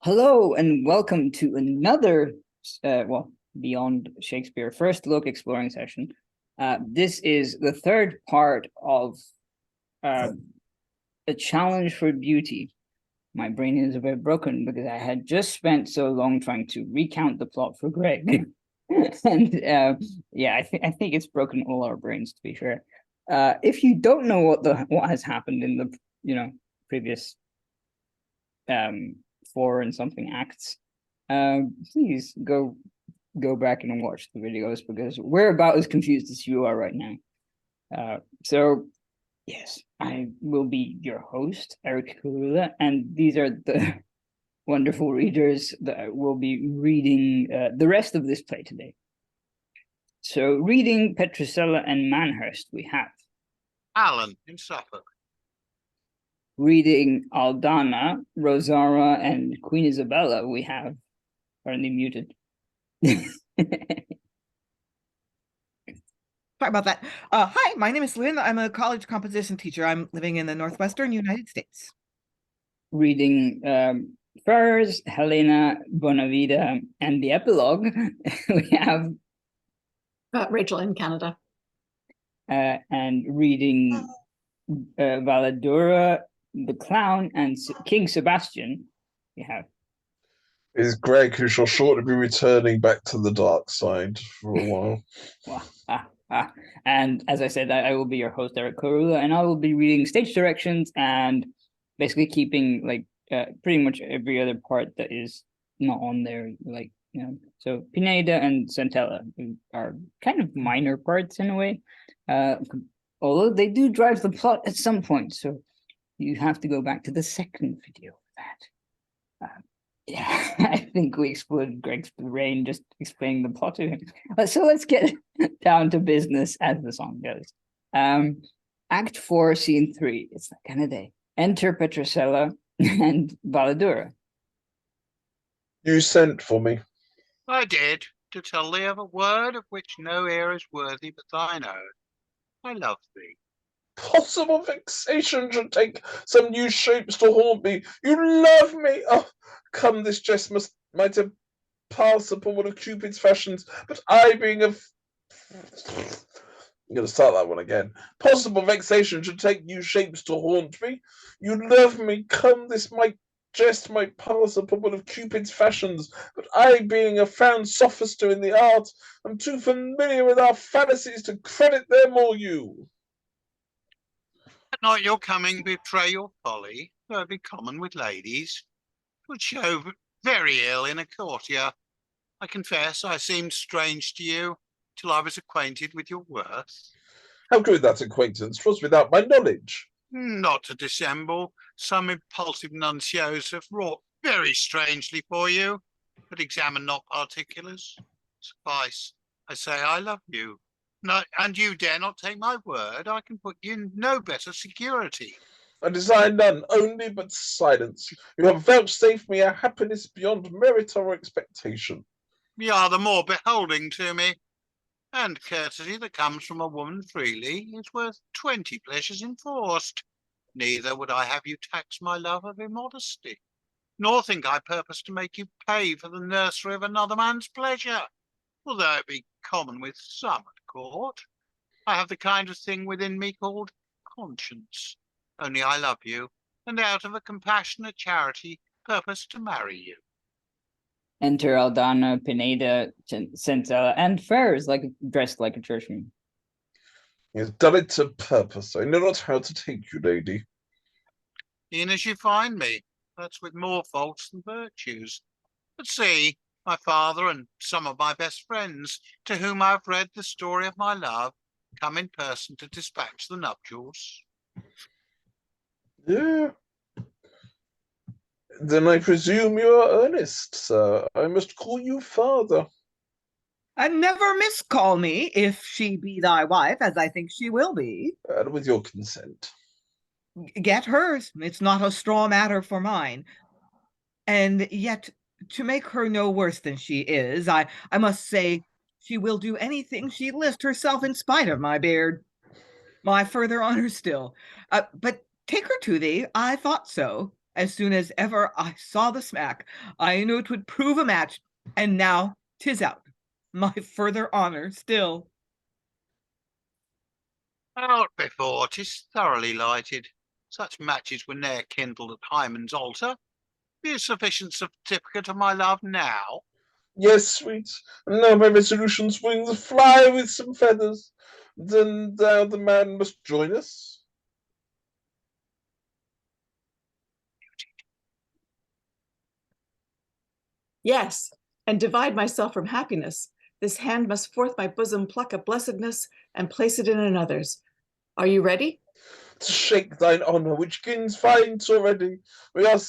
Hello and welcome to another, Beyond Shakespeare First Look Exploring session. This is the third part of A Challenge for Beauty. My brain is a bit broken because I had just spent so long trying to recount the plot for Greg. And I think it's broken all our brains, to be fair. If you don't know what has happened in the previous 4 and something acts, please go back and watch the videos because we're about as confused as you are right now. So yes, I will be your host, Eric Karoulla, and these are the wonderful readers that will be reading the rest of this play today. So reading Petrocella and Manhurst, we have Alan in Suffolk. Reading Aldana, Rosara, and Queen Isabella, we have currently muted. Sorry about that. Hi, my name is Lynn. I'm a college composition teacher. I'm living in the Northwestern United States. Reading Ferrers, Hellena, Bonavida, and the Epilogue, we have Rachel in Canada. And reading Valladaura, the Clown, and King Sebastian, we have is Greg, who shall shortly be returning back to the dark side for a while. And as I said, I will be your host, Eric Karoulla, and I will be reading stage directions and basically keeping pretty much every other part that is not on there, so Pineda and Centella are kind of minor parts in a way, although they do drive the plot at some point, so you have to go back to the second video for that. I think we exploded Greg's brain just explaining the plot to him. So let's get down to business as the song goes. Act 4, Scene 3. It's that kind of day. Enter Petrocella and Valladaura. You sent for me. I did, to tell thee of a word of which no ear is worthy but thine own. I love thee. Possible vexation should take some new shapes to haunt me. You love me. Oh, come, this jest might have passed upon one of Cupid's fashions, but I being I'm going to start that one again. Possible vexation should take new shapes to haunt me. You love me. Come, this jest might pass upon one of Cupid's fashions, but I, being a found sophister in the art, am too familiar with our fallacies to credit them or you. Let not your coming betray your folly, though it be common with ladies. 'Twould show very ill in a courtier. I confess I seemed strange to you till I was acquainted with your worth. How grew that acquaintance? 'Twas without my knowledge. Not to dissemble, some impulsive nuncios have wrought very strangely for you, but examine not particulars. Suffice, I say I love you. No, and you dare not take my word, I can put you in no better security. I desire none, only but silence. You have vouchsafed me a happiness beyond merit or expectation. You are the more beholding to me, and courtesy that comes from a woman freely is worth 20 pleasures enforced. Neither would I have you tax my love of immodesty, nor think I purpose to make you pay for the nursery of another man's pleasure, although it be common with some at court. I have the kind of thing within me called conscience. Only I love you, and out of a compassionate charity purpose to marry you. Enter Aldana, Pineda, Centella, and Ferrers, dressed like a churchman. He has done it to purpose. I know not how to take you, lady. E'en as you find me, that's with more faults than virtues. But see, my father and some of my best friends, to whom I have read the story of my love, come in person to dispatch the nuptials. Yeah. Then I presume you are earnest, sir. I must call you father. And never miscall me, if she be thy wife, as I think she will be. And with your consent. Get hers. It's not a straw matter for mine. And yet, to make her no worse than she is, I must say she will do anything she list herself in spite of my beard. My further honor still. But take her to thee. I thought so. As soon as ever I saw the smack, I knew it would prove a match, and now 'tis out. My further honour still. Out before 'tis thoroughly lighted. Such matches were ne'er kindled at Hymen's altar. Be a sufficient certificate of my love now. Yes, sweet, and now my resolution's wings fly with some feathers. Then thou the man must join us. Yes, and divide myself from happiness. This hand must forth my bosom pluck a blessedness and place it in another's. Are you ready? To shake thine honour, which gins finds already. We are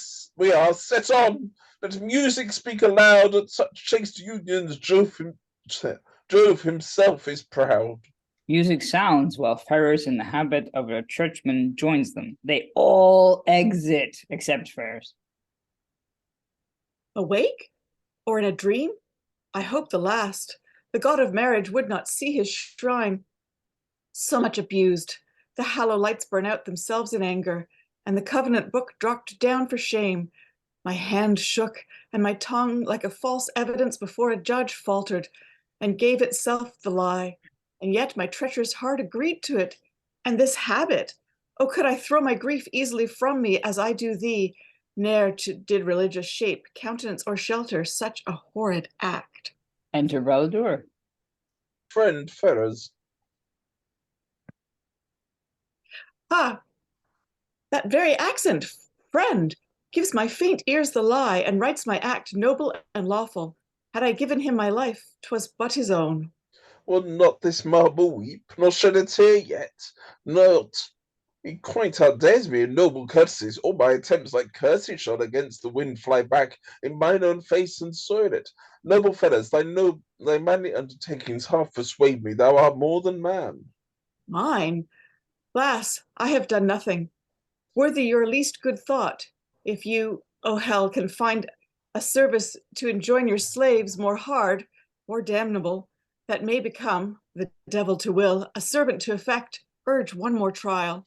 set on. Let music speak aloud at such chaste unions. Jove himself is proud. Music sounds while Ferrers in the habit of a churchman joins them. They all exit except Ferrers. Awake? Or in a dream? I hope the last. The god of marriage would not see his shrine. So much abused. The hallow lights burn out themselves in anger, and the covenant book dropped down for shame. My hand shook, and my tongue, like a false evidence before a judge, faltered, and gave itself the lie. And yet my treacherous heart agreed to it. And this habit, oh, could I throw my grief easily from me as I do thee, ne'er did religious shape, countenance, or shelter such a horrid act. Enter Valladaura. Friend Ferrers. Ah, that very accent, friend, gives my faint ears the lie, and writes my act noble and lawful. Had I given him my life, 'twas but his own. Will not this marble weep, nor shed a tear yet? Not. He quite outdares me in noble courtesies. All my attempts like curses shot against the wind fly back in mine own face and soil it. Noble Ferrers, thy manly undertakings half persuade me thou art more than man. Mine? Lass, I have done nothing. Worthy your least good thought, if you, O hell, can find a service to enjoin your slaves more hard, more damnable, that may become, the devil to will, a servant to effect, urge one more trial.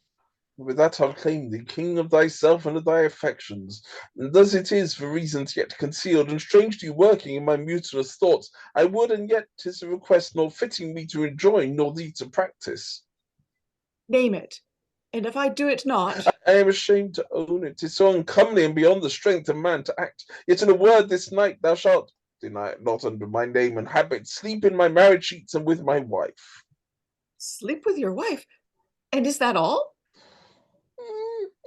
With that I'll claim thee king of thyself and of thy affections. And thus it is, for reasons yet concealed, and strangely working in my mutinous thoughts, I would, and yet 'tis a request nor fitting me to enjoin, nor thee to practice. Name it, and if I do it not... I am ashamed to own it. 'Tis so uncomely and beyond the strength of man to act. Yet in a word this night thou shalt, deny it not under my name and habit, sleep in my marriage sheets and with my wife. Sleep with your wife? And is that all?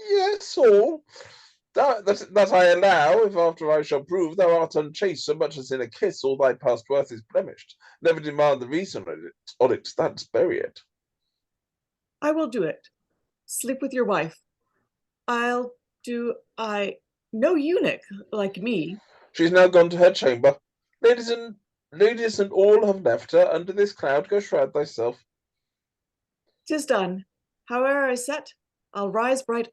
Yes, all. That I allow, if after I shall prove thou art unchaste so much as in a kiss all thy past worth is blemished. Never demand the reason on it, that's bury it. I will do it. Sleep with your wife. No eunuch like me. She's now gone to her chamber. Ladies and all have left her. Under this cloud go shroud thyself. 'Tis done. Howe'er I set, I'll rise bright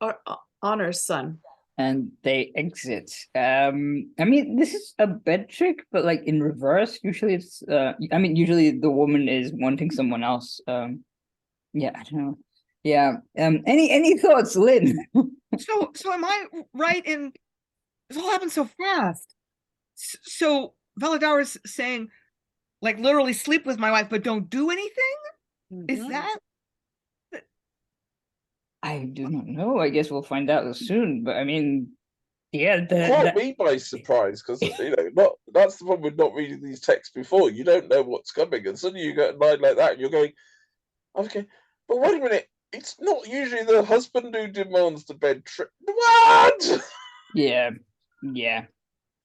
honor's sun. And they exit. I mean, this is a bed trick, but like in reverse. Usually it's usually the woman is wanting someone else. Yeah, I don't know. Yeah. Any thoughts, Lynn? So am I right in this all happened so fast? So Valladaura's saying, like, literally sleep with my wife, but don't do anything? Is that? I do not know. I guess we'll find out soon. But I mean, yeah, Caught me by surprise, because that's the problem with not reading these texts before. You don't know what's coming, and suddenly you get a line like that, and you're going, okay, but wait a minute. It's not usually the husband who demands the bed trip. What? Yeah.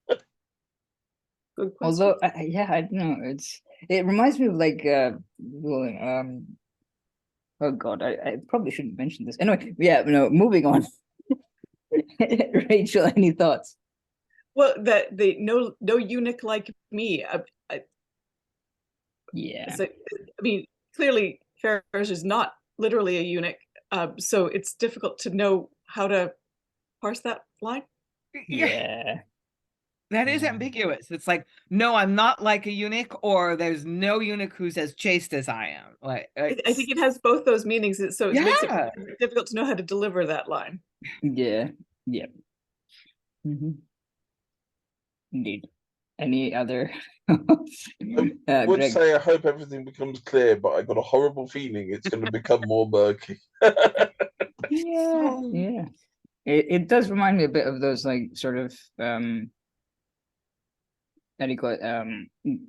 Good question. Although, I don't know. It reminds me of like oh God, I probably shouldn't mention this. Anyway, yeah, no. Moving on. Rachel, any thoughts? Well, the no eunuch like me. Yeah. So, I mean, clearly Ferrers is not literally a eunuch, so it's difficult to know how to parse that line. Yeah. That is ambiguous. It's like, no, I'm not like a eunuch, or there's no eunuch who's as chaste as I am. Like, I think it has both those meanings, so it makes Yeah. it difficult to know how to deliver that line. Yeah. Indeed. Any other? I would Greg? say I hope everything becomes clear, but I got a horrible feeling it's going to become more murky. Yeah. It does remind me a bit of those like sort of how do you call it,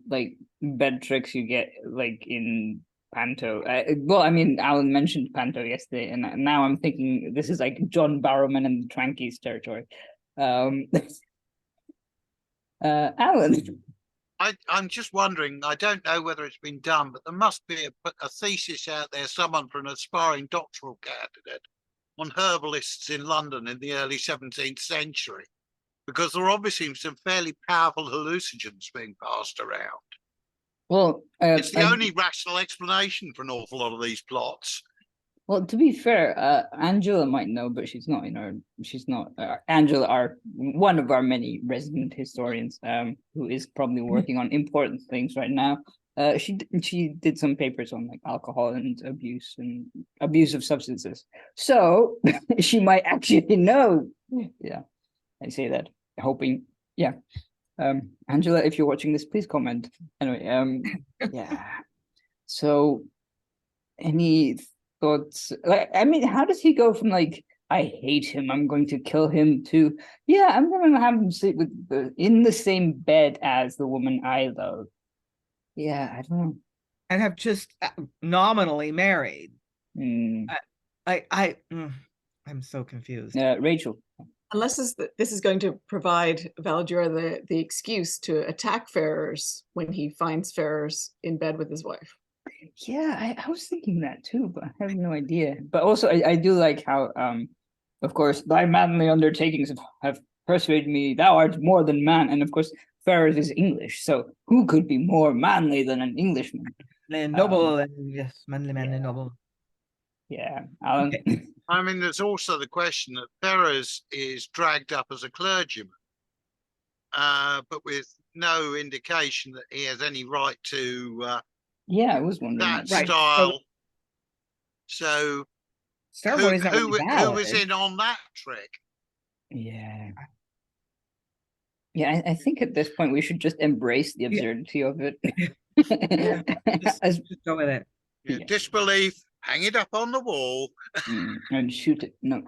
like bed tricks you get like in Panto. Well, I mean, Alan mentioned Panto yesterday, and now I'm thinking this is like John Barrowman and the Trankies territory. Alan. I'm just wondering, I don't know whether it's been done, but there must be a thesis out there, someone for an aspiring doctoral candidate on herbalists in London in the early 17th century, because there are obviously some fairly powerful hallucinogens being passed around. Well, it's the only rational explanation for an awful lot of these plots. Well, to be fair, Angela might know, but she's not Angela, one of our many resident historians, who is probably working on important things right now. She did some papers on like alcohol and abuse of substances. So she might actually know. Yeah, I say that hoping. Yeah, Angela, if you're watching this, please comment. Anyway, yeah. So, any thoughts? Like, I mean, how does he go from like I hate him, I'm going to kill him to yeah, I'm going to have him sleep in the same bed as the woman I love? Yeah, I don't know. And have just nominally married. Mm. I'm so confused. Rachel. Unless this is going to provide Valladaura the excuse to attack Ferrers when he finds Ferrers in bed with his wife. Yeah, I was thinking that too, but I have no idea. But also, I do like how, of course, thy manly undertakings have persuaded me thou art more than man. And of course, Ferrers is English, so who could be more manly than an Englishman? Noble, and yes, manly, noble. Yeah, Alan. Okay. I mean, there's also the question that Ferrers is dragged up as a clergyman, but with no indication that he has any right to yeah, I was wondering that right. style. So ceremonies who was in on that trick? Yeah. Yeah, I think at this point we should just embrace the absurdity of it. Just go with it. Yeah, disbelief, hang it up on the wall. And shoot it. No,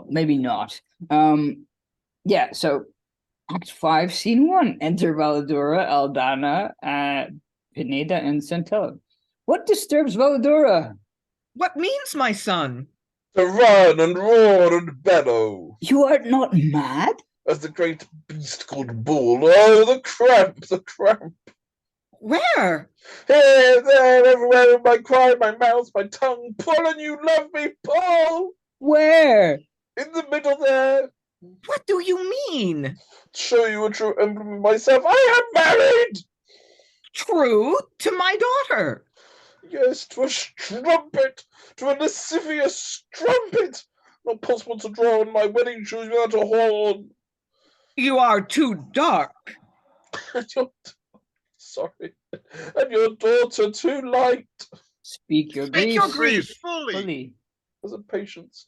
maybe not. Yeah, so Act 5, Scene 1. Enter Valladaura, Aldana, Pineda, and Centella. What disturbs Valladaura? What means, my son? To run and roar and bellow. You are not mad? As the great beast called Bull. Oh, the cramp, the cramp. Where? Here, there, everywhere in my cry, my mouth, my tongue. Pull and you love me, pull. Where? In the middle there. What do you mean? To show you a true emblem of myself, I am married. True to my daughter. Yes, to a strumpet, to a lascivious strumpet. Not possible to draw on my wedding shoes without a horn. You are too dark. Sorry. And your daughter too light. Speak your grief fully. As a patience,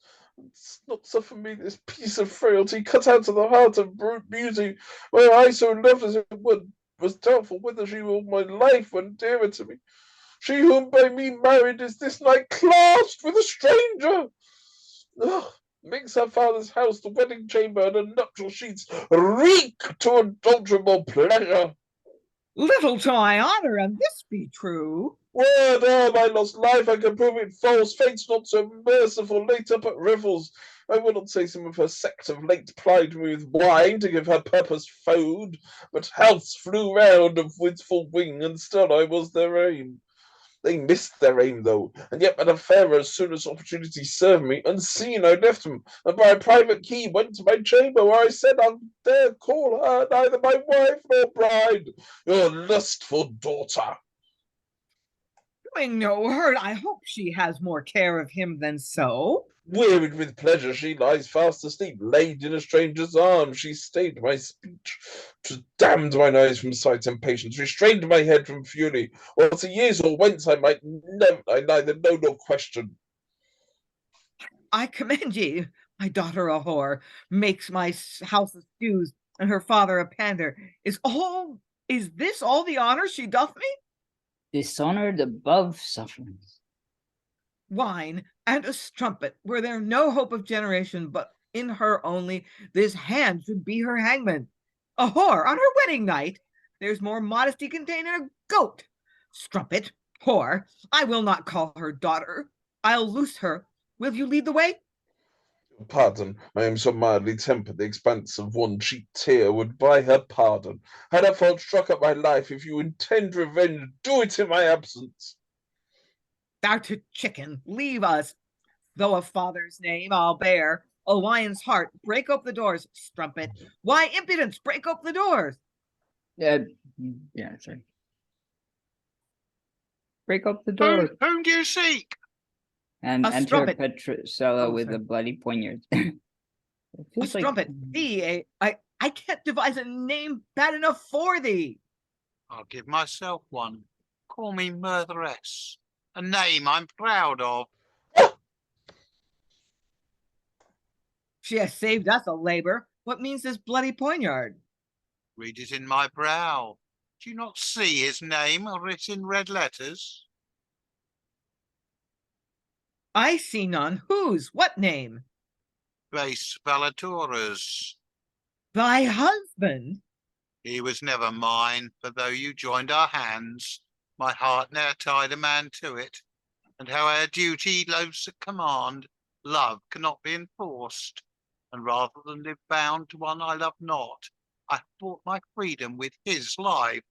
not suffer me this piece of frailty cut out to the heart of brute beauty, where I so loved as it would, was doubtful whether she will my life when dearer to me. She whom by me married is this night clasped with a stranger. Ugh. Makes her father's house the wedding chamber, and her nuptial sheets reek to adulterable pleasure. Little to my honor, and this be true. Word my lost life, I can prove it false. Fate's not so merciful, late up at revels. I will not say some of her sect of late plied me with wine to give her purpose food, but healths flew round of wistful wing, and still I was their aim. They missed their aim, though, and yet but a fairer as soon as opportunity served me. Unseen I left them, and by a private key went to my chamber, where I said I'll dare call her neither my wife nor bride, your lustful daughter. Doing no hurt, I hope she has more care of him than so. Wearied with pleasure, she lies fast asleep, laid in a stranger's arms. She stayed my speech, damned mine eyes from sight and patience, restrained my head from fury. Whilst a years or whence I neither know nor question. I commend ye, My daughter a whore, makes my house a stews, and her father a pander. Is this all the honor she doth me? Dishonored above sufferance. Wine and a strumpet, were there no hope of generation, but in her only, this hand should be her hangman. A whore on her wedding night, there's more modesty contained in a goat. Strumpet, whore, I will not call her daughter. I'll loose her. Will you lead the way? Pardon, I am so mildly tempered, the expanse of one cheap tear would buy her pardon. Had a fault struck up my life, if you intend revenge, do it in my absence. Thou'rt a chicken, leave us. Though a father's name I'll bear, a lion's heart, break up the doors, strumpet. Why impudence, break up the doors. Yeah, sorry. Break up the door. Whom do you seek? And A enter strumpet. Petrocella Oh, with sorry. a bloody poignard. A Feels like- strumpet, thee, I can't devise a name bad enough for thee. I'll give myself one. Call me Murtheress, a name I'm proud of. She has saved us a labor. What means this bloody poignard? Read it in my brow. Do you not see his name written in red letters? I see none. Whose? What name? Base Valladaura's. Thy husband? He was never mine, for though you joined our hands, my heart ne'er tied a man to it. And how our duty loves at command, love cannot be enforced. And rather than live bound to one I love not, I have bought my freedom with his life.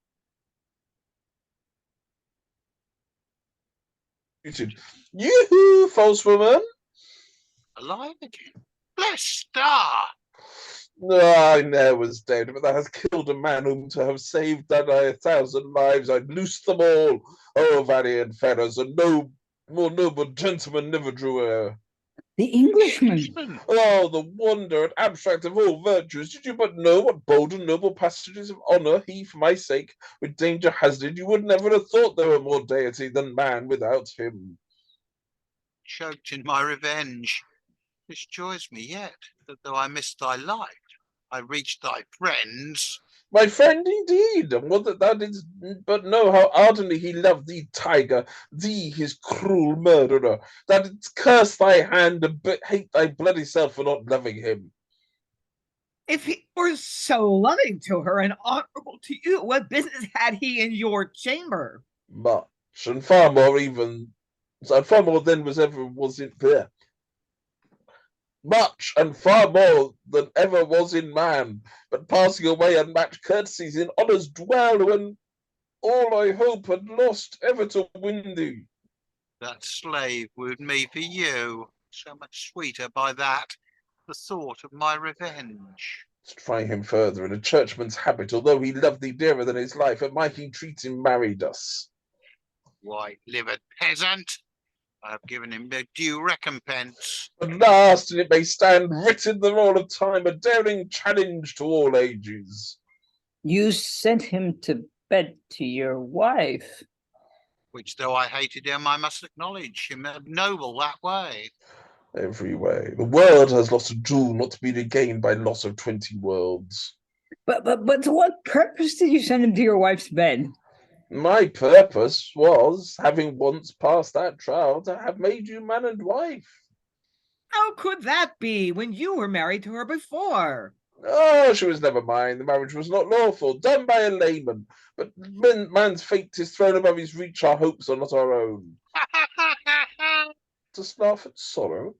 Yoo-hoo, false woman! Alive again. Blessed star! No, I ne'er was dead, but thou hast killed a man whom to have saved than I 1,000 lives, I'd loose them all. Oh, valiant Ferrers, a more noble gentleman never drew air. The Englishman. Oh, the wonder and abstract of all virtues! Did you but know what bold and noble passages of honour he, for my sake, with danger hazarded, you would never have thought there were more deity than man without him. Choked in my revenge. This joys me yet, that though I missed thy life, I reached thy friends. My friend indeed, and would that thou didst but know how ardently he loved thee, tiger, thee, his cruel murderer, thou didst curse thy hand and hate thy bloody self for not loving him. If he were so loving to her and honorable to you, what business had he in your chamber? Much, and far more even, and far more than was it there. Much and far more than ever was in man, but passing away unmatched courtesies in honours dwell, when all I hope had lost ever to win thee. That slave wooed me for you, so much sweeter by that, the thought of my revenge. Try him further in a churchman's habit, although he loved thee dearer than his life, and might he treat him married us. White-livered peasant! I have given him the due recompense. At last, and it may stand written in the roll of time, a daring challenge to all ages. You sent him to bed to your wife. Which, though I hated him, I must acknowledge him noble that way. Every way. The world has lost a jewel not to be regained by loss of 20 worlds. But to what purpose did you send him to your wife's bed? My purpose was, having once passed that trial, to have made you man and wife. How could that be when you were married to her before? Oh, she was never mine. The marriage was not lawful, done by a layman. But man's fate is thrown above his reach. Our hopes are not our own. Dost laugh at sorrow?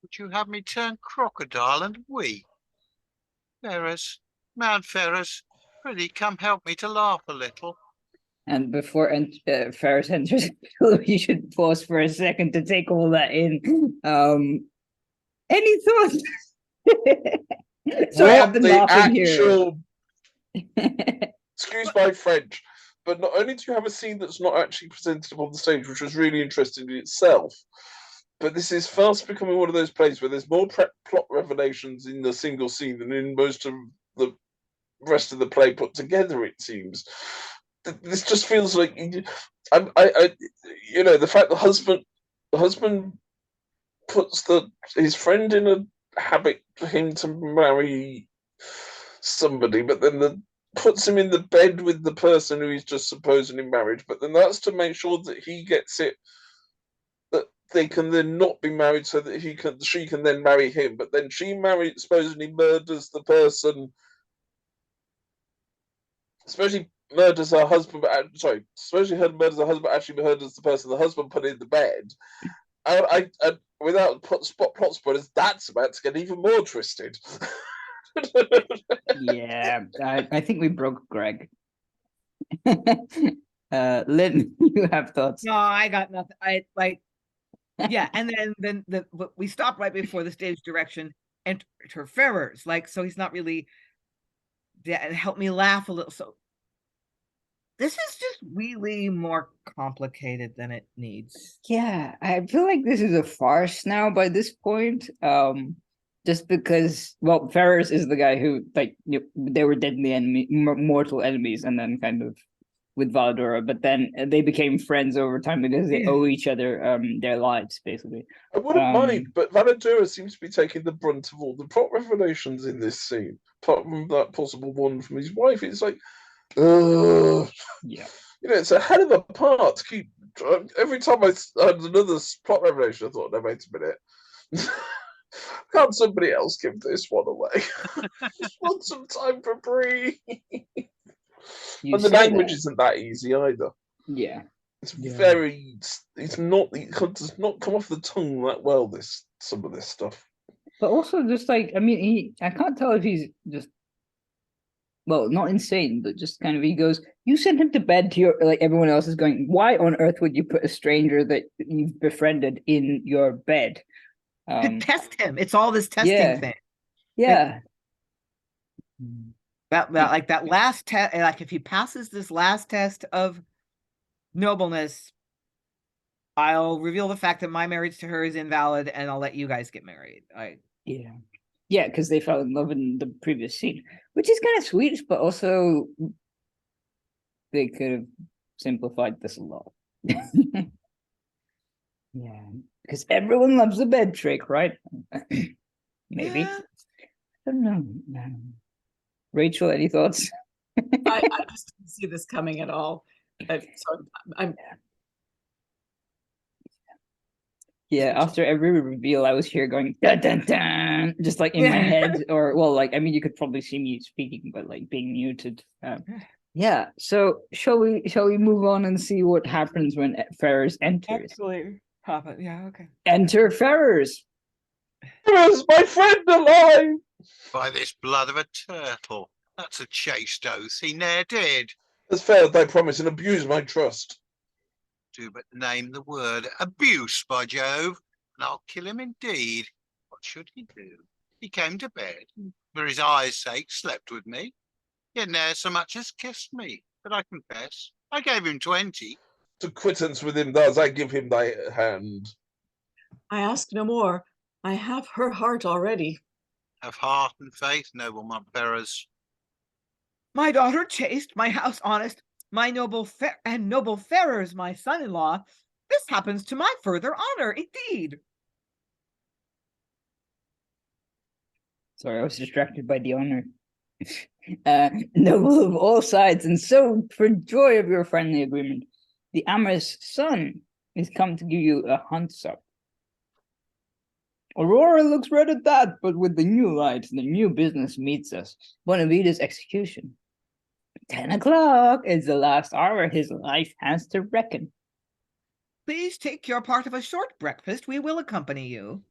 Would you have me turn crocodile and weep? Ferrers, man Ferrers, prithee come help me to laugh a little. And before Ferrers enters, you should pause for a second to take all that in. Any thoughts? Sorry, I've been laughing here. Excuse my French, but not only do you have a scene that's not actually presented upon the stage, which was really interesting in itself, but this is fast becoming one of those plays where there's more plot revelations in the single scene than in most of the rest of the play put together, it seems. This just feels like, the fact the husband puts his friend in habit for him to marry somebody, but then puts him in the bed with the person who he's just supposedly married. But then that's to make sure that he gets it, that they can then not be married, so that she can then marry him. But then she supposedly murders the person, especially murders her husband. Especially her murders her husband, but actually murders the person the husband put in the bed. I without plot spoilers, that's about to get even more twisted. Yeah, I think we broke Greg. Lynn, you have thoughts? No, I got nothing. Yeah, and then we stopped right before the stage direction enter Ferrers. So he's not really. Yeah, help me laugh a little. So this is just really more complicated than it needs. Yeah, I feel like this is a farce now by this point. Just because, well, Ferrers is the guy who, they were deadly enemy, mortal enemies, and then kind of with Valladaura, but then they became friends over time because they owe each other their lives, basically. I wouldn't mind, but Valladaura seems to be taking the brunt of all the plot revelations in this scene. Apart from that possible one from his wife, it's like, yeah. It's a hell of a part to keep. Every time I had another plot revelation, I thought, no, wait a minute. Can't somebody else give this one away? Just want some time for Bree. And the language isn't that easy either. Yeah. It's very. It's not. It does not come off the tongue that well. Some of this stuff. But also, just I can't tell if he's just. Well, not insane, but just kind of, he goes, you sent him to bed to everyone else is going, why on earth would you put a stranger that you've befriended in your bed? To test him. It's all this testing thing. Yeah. That last test, if he passes this last test of nobleness, I'll reveal the fact that my marriage to her is invalid and I'll let you guys get married. Yeah, because they fell in love in the previous scene, which is kind of sweet, but also they could have simplified this a lot. Yeah, because everyone loves the bed trick, right? Maybe. Yeah. I don't know. Rachel, any thoughts? I just didn't see this coming at all. Yeah, after every reveal, I was here going dun dun dun, just in my head, or you could probably see me speaking, but being muted. Yeah. So shall we move on and see what happens when Ferrers enters? Absolutely. Yeah. Okay. Enter Ferrers. Ferrers, my friend alive! By this blood of a turtle, that's a chaste oath he ne'er did. Has failed thy promise and abused my trust. Do but name the word abuse, by Jove, and I'll kill him indeed. What should he do? He came to bed, and for his eyes' sake slept with me, yet ne'er so much as kissed me. But I confess, I gave him 20. To quittance with him thus I give him thy hand. I ask no more. I have her heart already. Have heart and faith, noble Ferrers. My daughter chaste, my house honest, my noble Ferrers, my son-in-law. This happens to my further honor, indeed. Sorry, I was distracted by the honor. Noble of all sides, and so for joy of your friendly agreement, the amorous son is come to give you a hunt-sup. Aurora looks red at that, but with the new light, the new business meets us. Bonavida's execution. 10 o'clock is the last hour his life has to reckon. Please take your part of a short breakfast. We will accompany you.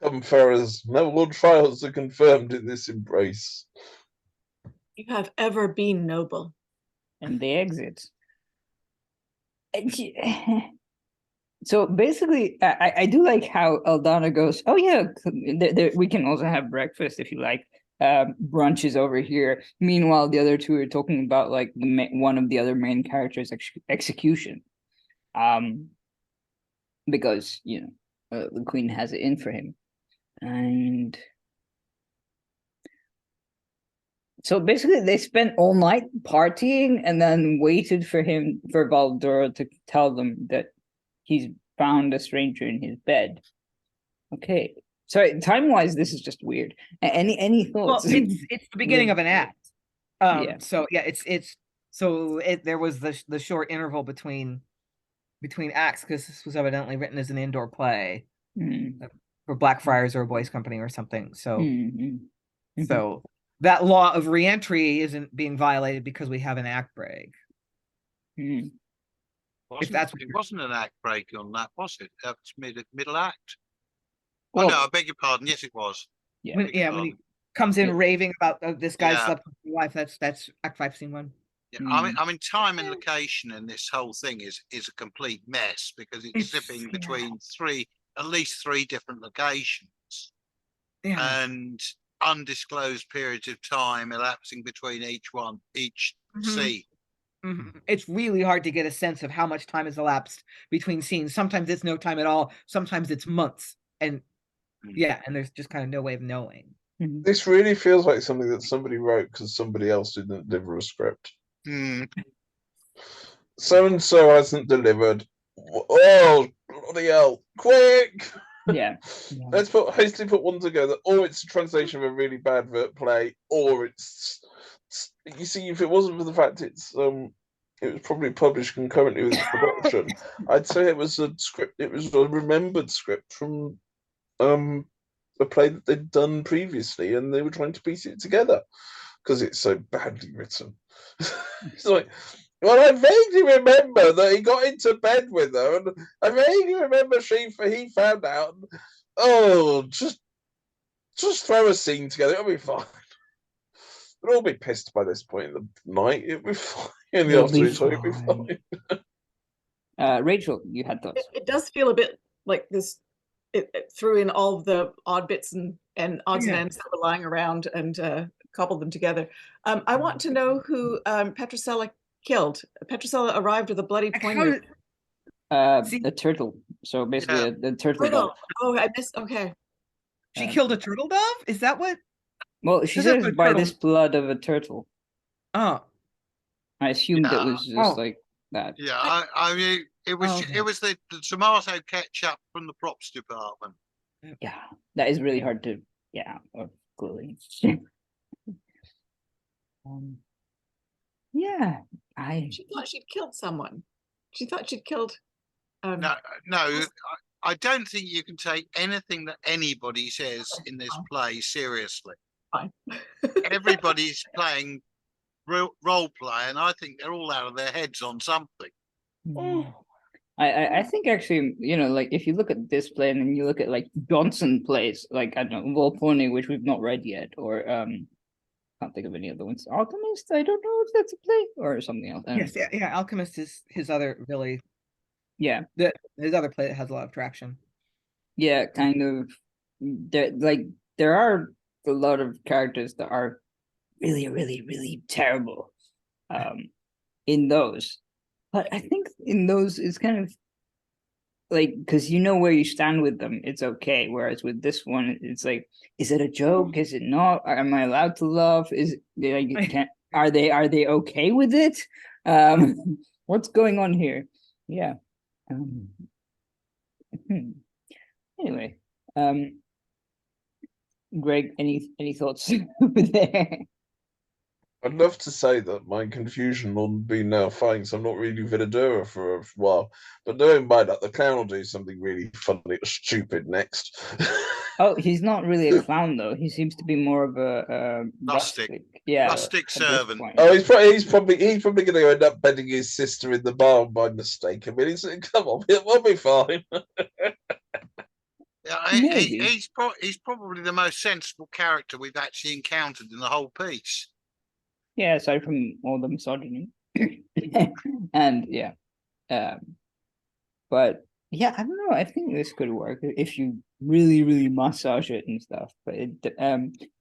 Come, Ferrers, no Lord trials are confirmed in this embrace. You have ever been noble. And they exit. So basically, I do like how Aldana goes, oh yeah, we can also have breakfast if you like. Brunch is over here. Meanwhile, the other two are talking about one of the other main characters' execution. Because, the queen has it in for him. And so basically they spent all night partying and then waited for Valladaura to tell them that he's found a stranger in his bed. Okay, Sorry, time-wise, this is just weird. Any thoughts? Well, it's the beginning of an act. Yeah. So yeah, there was the short interval between acts, because this was evidently written as an indoor play for Blackfriars or a boys' company or something. So so that law of reentry isn't being violated because we have an act break. If that's what It wasn't an act break on that, was it? That was middle act. Well, Oh no, I beg your pardon. Yes, it was. Yeah. when he comes in raving about this guy Yeah. slept with his wife, that's Act 5, Scene 1. Yeah, I mean, time and location in this whole thing is a complete mess because it's zipping between at least three different locations, and undisclosed periods of time elapsing between each scene. It's really hard to get a sense of how much time has elapsed between scenes. Sometimes it's no time at all. Sometimes it's months, and and there's just kind of no way of knowing. This really feels like something that somebody wrote because somebody else didn't deliver a script. So and so hasn't delivered. Oh, bloody hell! Quick! Yeah. Let's hastily put one together. Or it's a translation of a really bad play, or it's. You see, if it wasn't for the fact it was probably published concurrently with its production, I'd say it was a script. It was a remembered script from a play that they'd done previously, and they were trying to piece it together because it's so badly written. It's like, well, I vaguely remember that he got into bed with her, and I vaguely remember he found out. Just throw a scene together; it'll be fine. They'll all be pissed by this point in the night. It'll be fine. In the afternoon, so it'll be fine. Rachel, you had thoughts. It does feel a bit like this. It threw in all of the odd bits and odds and ends that were lying around and cobbled them together. I want to know who Petrocella killed. Petrocella arrived with a bloody poignard. A turtle. So basically, the turtle dove. Oh, I missed. Okay. She killed a turtle dove? Is that what? Well, she says by this blood of a turtle. Oh. I assumed it was just like that. Yeah, I mean, it was the tomato ketchup from the props department. Yeah, that is really hard to clearly. She thought she'd killed someone. She thought she'd killed. No, I don't think you can take anything that anybody says in this play seriously. Fine. Everybody's playing role play, and I think they're all out of their heads on something. I think actually, like if you look at this play and then you look at like Johnson plays, like I don't know, Warburton, which we've not read yet, or can't think of any other ones. Alchemist, I don't know if that's a play or something else. Yes, yeah. Alchemist is his other really. Yeah, his other play that has a lot of traction. Yeah, kind of. There are a lot of characters that are really, really, really terrible in those. But I think in those it's kind of like, because you know where you stand with them, it's okay. Whereas with this one, it's like, is it a joke? Is it not? Am I allowed to laugh? Are they okay with it? What's going on here? Yeah. Anyway, Greg, any thoughts there? I'd love to say that my confusion will be now fine, so I'm not really Valladaura for a while. But knowing by that, the clown will do something really funny or stupid next. Oh, he's not really a clown though. He seems to be more of a rustic. Yeah, rustic servant. Oh, he's probably going to end up bedding his sister in the barn by mistake. I mean, come on, it will be fine. Yeah, he's probably the most sensible character we've actually encountered in the whole piece. Yeah, aside from all the misogyny. And but yeah, I don't know. I think this could work if you really, really massage it and stuff. But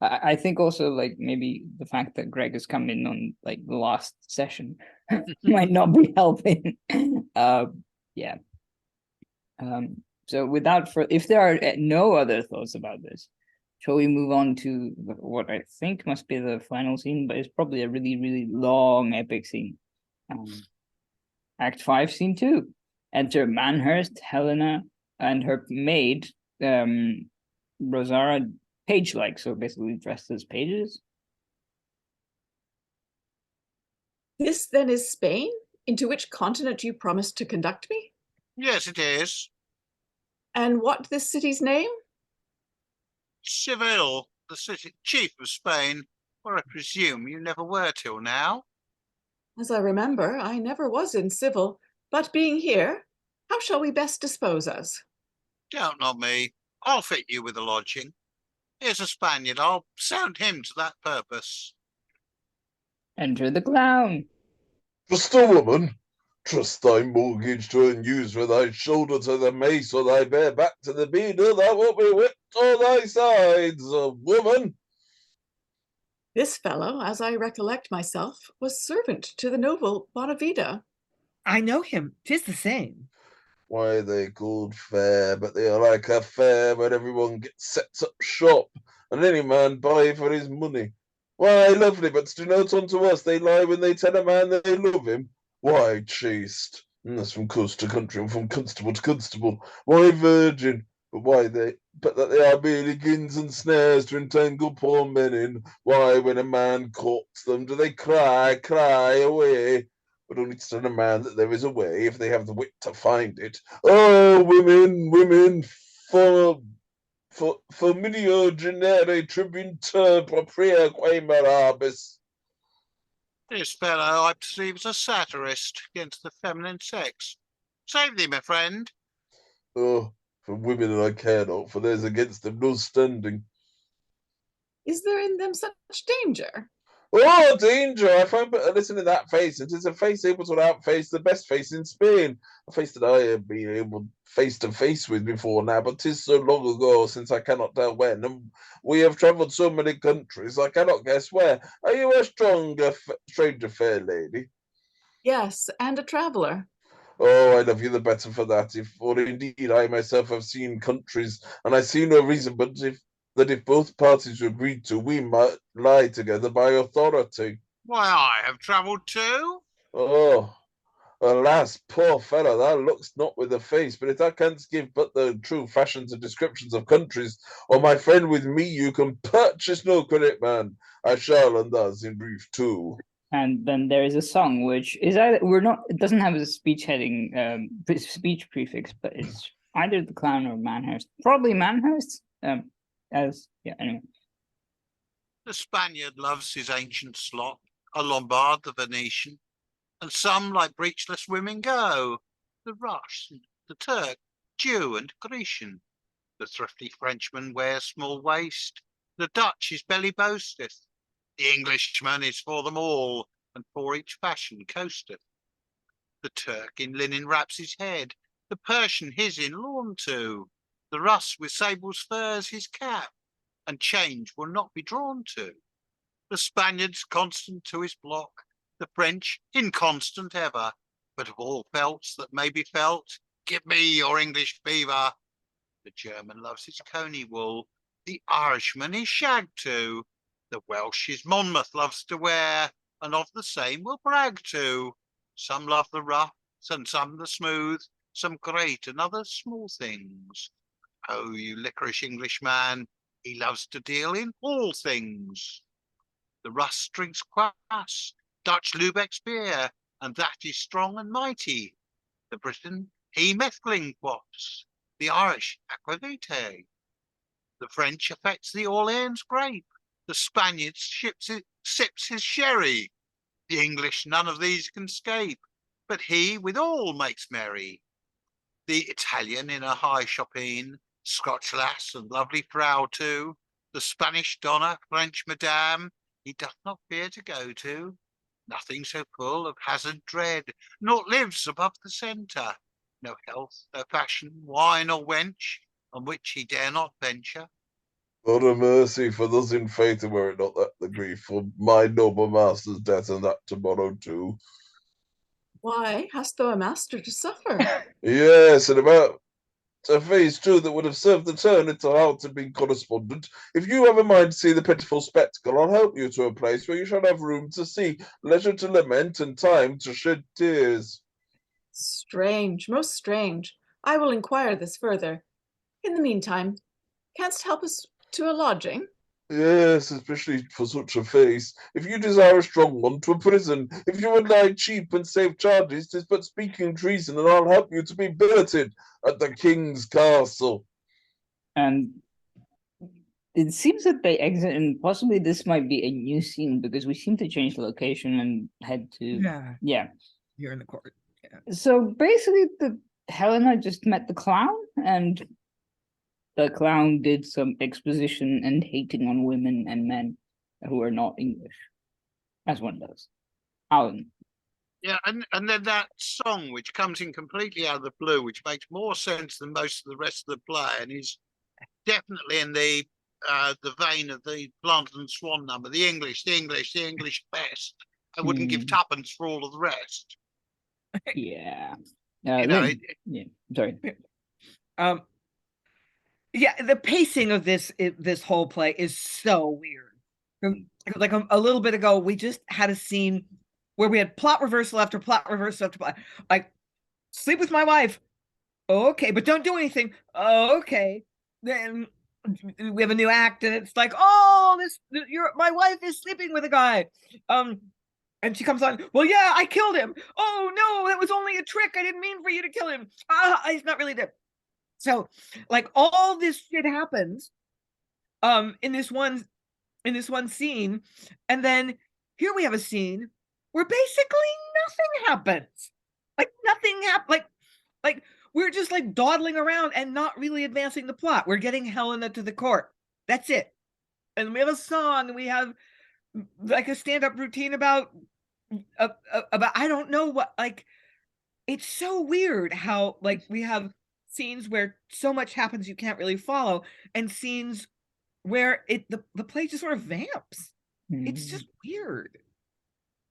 I think also like maybe the fact that Greg has come in on like the last session might not be helping. So if there are no other thoughts about this, shall we move on to what I think must be the final scene, but it's probably a really, really long, epic scene. Act 5, Scene 2. Enter Manhurst, Hellena, and her maid, Rosara page-like, so basically dressed as pages. This then is Spain, into which continent you promised to conduct me? Yes, it is. And what this city's name? Seville, the city chief of Spain, where I presume you never were till now. As I remember, I never was in Seville, but being here, how shall we best dispose us? Doubt not me. I'll fit you with a lodging. Here's a Spaniard. I'll sound him to that purpose. Enter the clown. Just a woman. Trust thy mortgage to unuse with thy shoulder to the mace or thy bare back to the beater, thou wilt be whipped on thy sides, a woman. This fellow, as I recollect myself, was servant to the noble Bonavida. I know him. 'Tis the same. Why they called fair, but they are like a fair where everyone sets up shop, and any man buy for his money. Why, lovely, but to note unto us, they lie when they tell a man that they love him. Why, chaste, and that's from coast to country, and from constable to constable. Why, virgin, but that they are merely gins and snares to entangle poor men in. Why, when a man courts them, do they cry away? But only to tell a man that there is a way, if they have the wit to find it. Oh, women, for minio genere tribuntur propria quaemerabis. This fellow, I perceive, is a satirist against the feminine sex. Save thee, my friend. Oh, for women I care not, for there's against them no standing. Is there in them such danger? Oh, danger! I find but a listen in that face. It is a face able to outface the best face in Spain. A face that I have been able face to face with before now, but 'tis so long ago since I cannot tell when. And we have travelled so many countries, I cannot guess where. Are you a stranger, fair lady? Yes, and a traveller. Oh, I love you the better for that. For indeed I myself have seen countries, and I see no reason but if both parties agreed to, we might lie together by authority. Why, I have travelled too. Oh, alas, poor fellow, thou look'st not with the face, but if thou canst give but the true fashions and descriptions of countries, or my friend with me, you can purchase no credit, man. I shall, and thus in brief too. And then there is a song which is either it doesn't have a speech heading, speech prefix, but it's either the clown or Manhurst. Probably Manhurst. Anyway. The Spaniard loves his ancient slop, a Lombard the Venetian, and some like breechless women go, the Russ, the Turk, Jew and Grecian. The thrifty Frenchman wears small waist, the Dutch his belly boasteth, the Englishman is for them all, and for each fashion coasteth. The Turk in linen wraps his head, the Persian his in lawn too, the Russ with sable's furs his cap, and change will not be drawn to. The Spaniard's constant to his block, the French inconstant ever, but of all felts that may be felt, give me your English beaver. The German loves his coney wool, the Irishman his shag too, the Welsh his Monmouth loves to wear, and of the same will brag too. Some love the rough, and some the smooth, some great and others small things. Oh, you liquorish Englishman, he loves to deal in all things. The Russ drinks kvass, Dutch Lubeck's beer, and that is strong and mighty. The Briton, he methcling quaffs, the Irish aquavitae. The French affects the Orleans grape, the Spaniard sips his sherry. The English none of these can scape, but he with all makes merry. The Italian in a high shoppeen, Scotch lass and lovely frau too, the Spanish donna, French madame, he doth not fear to go to. Nothing so full of hazard dread, naught lives above the centre. No health, no fashion, wine or wench, on which he dare not venture. God a mercy for those in faith, were it not that the grief for my noble master's death, and that tomorrow too. Why, hast thou a master to suffer? Yes, and about a face too that would have served the turn into heart and been correspondent. If you have a mind to see the pitiful spectacle, I'll help you to a place where you shall have room to see, leisure to lament, and time to shed tears. Strange, most strange. I will inquire this further. In the meantime, Canst help us to a lodging? Yes, especially for such a face. If you desire a strong one, to a prison. If you would lie cheap and save charges, 'tis but speaking treason, and I'll help you to be billeted at the king's castle. And it seems that they exit, and possibly this might be a new scene because we seem to change the location and head to Yeah, you're in the court. So basically, the Hellena just met the clown, and the clown did some exposition and hating on women and men who are not English, as one does. Alan. Yeah, and then that song, which comes in completely out of the blue, which makes more sense than most of the rest of the play, and is definitely in the vein of the Planted and Swan number, the English best. I wouldn't give tuppence for all of the rest. Yeah. Sorry. Yeah, the pacing of this whole play is so weird. Like a little bit ago, we just had a scene where we had plot reversal after plot reversal after plot. Like, sleep with my wife. Okay, but don't do anything. Okay. Then we have a new act, and it's like, oh, my wife is sleeping with a guy. And she comes on, well, yeah, I killed him. Oh, no, that was only a trick. I didn't mean for you to kill him. He's not really dead. So, like, all this shit happens in this one scene. And then here we have a scene where basically nothing happens. Like, nothing happens. Like, we're just, like, dawdling around and not really advancing the plot. We're getting Hellena to the court. That's it. And we have a song, and we have like a stand-up routine about I don't know what, like, it's so weird how, like, we have scenes where so much happens you can't really follow, and scenes where the play just sort of vamps. It's just weird.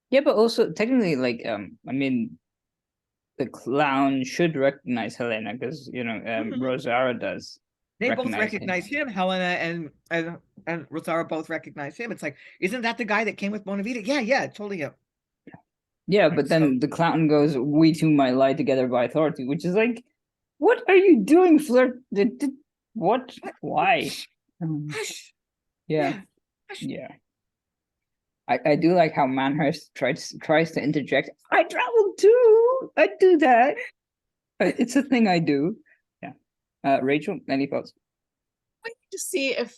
Yeah, but also technically, like, I mean, the clown should recognize Hellena because Rosara does. They both recognize him. Hellena and Rosara both recognize him. It's like, isn't that the guy that came with Bonavida? Yeah, totally him. Yeah, but then the clown goes, "We two might lie together by authority," which is like, what are you doing, flirt? What? Why? Yeah. I do like how Manhurst tries to interject. I travel too. I do that. It's a thing I do. Yeah. Rachel, any thoughts? I need to see if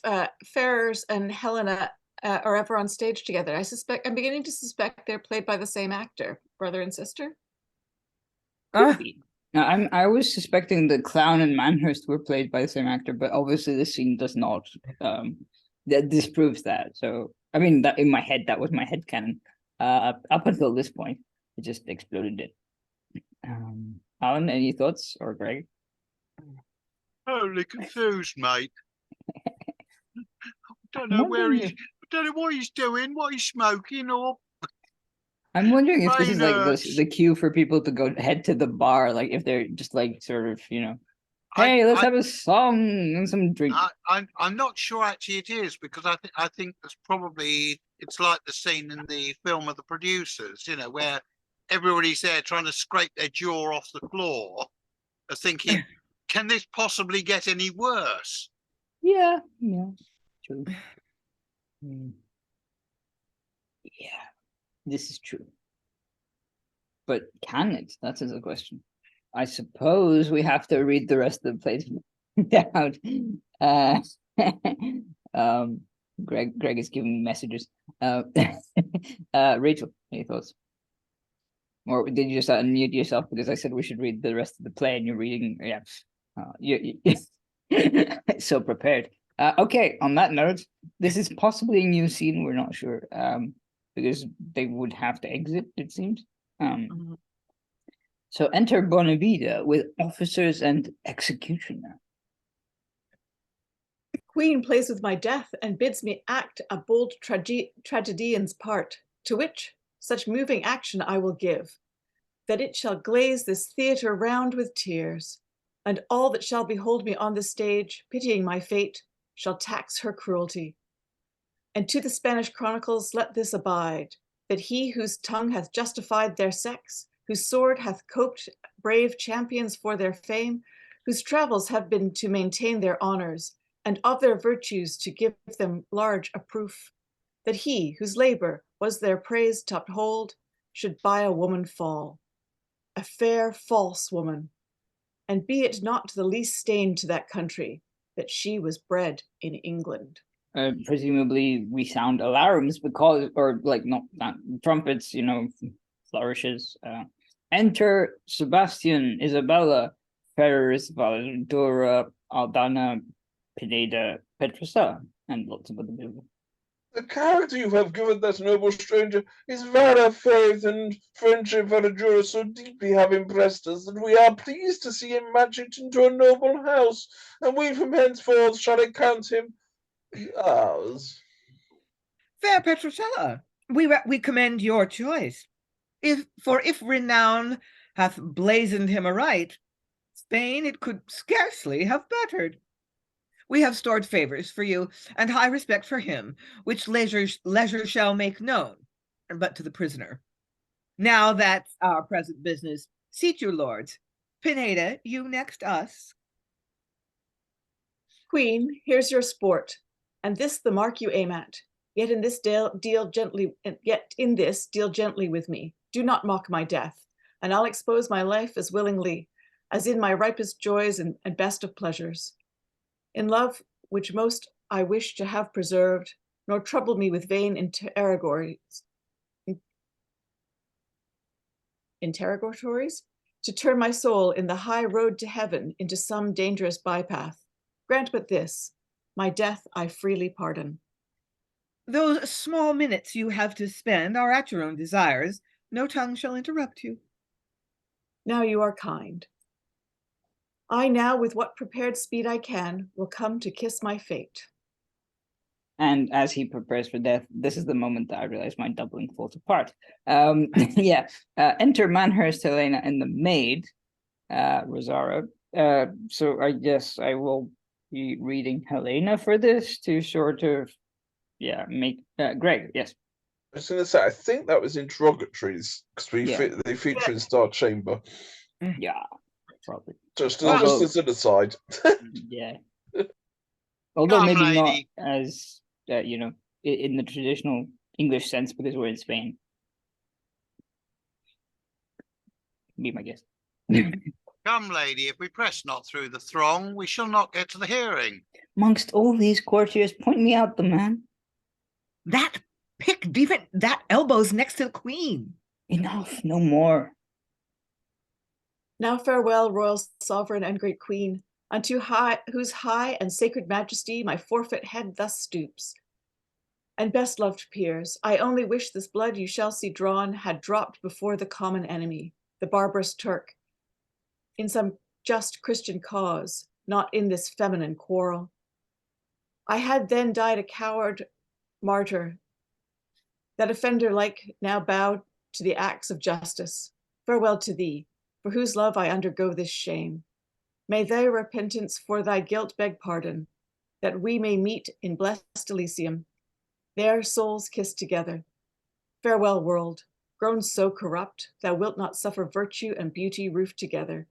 Ferrers and Hellena are ever on stage together. I'm beginning to suspect they're played by the same actor, brother and sister. I was suspecting the clown and Manhurst were played by the same actor, but obviously this scene does not. That disproves that. So I mean, that in my head, that was my headcanon. Up until this point, it just exploded it. Alan, any thoughts, or Greg? Totally confused, mate. Don't know what he's doing, what he's smoking, or. I'm wondering if this is like the cue for people to head to the bar, like if they're just like sort of, hey, let's have a song and some drink. I'm not sure actually it is, because I think that's probably, it's like the scene in the film of The Producers, where everybody's there trying to scrape their jaw off the floor, thinking, can this possibly get any worse? Yeah, true. Yeah, this is true. But can it? That is a question. I suppose we have to read the rest of the play down. Greg is giving me messages. Rachel, any thoughts? Or did you just unmute yourself because I said we should read the rest of the play and you're reading? Yeah, you're so prepared. Okay, on that note, this is possibly a new scene. We're not sure because they would have to exit, it seems. So enter Bonavida with officers and executioner. The queen plays with my death and bids me act a bold tragedian's part, to which such moving action I will give, that it shall glaze this theatre round with tears, and all that shall behold me on the stage, pitying my fate, shall tax her cruelty. And to the Spanish chronicles let this abide, that he whose tongue hath justified their sex, whose sword hath coped brave champions for their fame, whose travels have been to maintain their honors, and of their virtues to give them large a proof, that he whose labor was their praise to uphold should by a woman fall, a fair false woman, and be it not the least stain to that country that she was bred in England. Presumably we sound alarms because, or like not trumpets, flourishes. Enter Sebastian, Isabella, Ferrers, Valladaura, Aldana, Pineda, Petrocella, and lots of other people. The character you have given that noble stranger, his valor, faith, and friendship Valladaura so deeply have impressed us that we are pleased to see him match it into a noble house, and we from henceforth shall account him ours. Fair Petrocella, we commend your choice. If renown hath blazoned him aright, Spain it could scarcely have bettered. We have stored favors for you, and high respect for him, which leisure shall make known, but to the prisoner. Now that's our present business. Seat you, lords. Pineda, you next us. Queen, here's your sport, and this the mark you aim at. Yet in this deal gently with me. Do not mock my death, and I'll expose my life as willingly as in my ripest joys and best of pleasures. In love, which most I wish to have preserved, nor trouble me with vain interrogatories, to turn my soul in the high road to heaven into some dangerous bypath. Grant but this, my death I freely pardon. Those small minutes you have to spend are at your own desires. No tongue shall interrupt you. Now you are kind. I now, with what prepared speed I can, will come to kiss my fate. And as he prepares for death, this is the moment that I realize my doubling falls apart. Enter Manhurst, Hellena, and the maid, Rosara. So I guess I will be reading Hellena for this to sort of, make Greg. Yes. I was going to say, I think that was interrogatories because they feature in Star Chamber. Yeah, probably. Just as an aside. Yeah. Although maybe lady. not as, in the traditional English sense because we're in Spain. Be my guess. Come, lady, if we press not through the throng, we shall not get to the hearing. Amongst all these courtiers, point me out the man. That that elbow's next to the queen. Enough, no more. Now farewell, royal sovereign and great queen, unto whose high and sacred majesty my forfeit head thus stoops. And best loved peers, I only wish this blood you shall see drawn had dropped before the common enemy, the barbarous Turk, in some just Christian cause, not in this feminine quarrel. I had then died a coward martyr, that offender like now bowed to the axe of justice. Farewell to thee, for whose love I undergo this shame. May thy repentance for thy guilt beg pardon, that we may meet in blessed Elysium, there souls kiss together. Farewell, world, grown so corrupt, thou wilt not suffer virtue and beauty roofed together.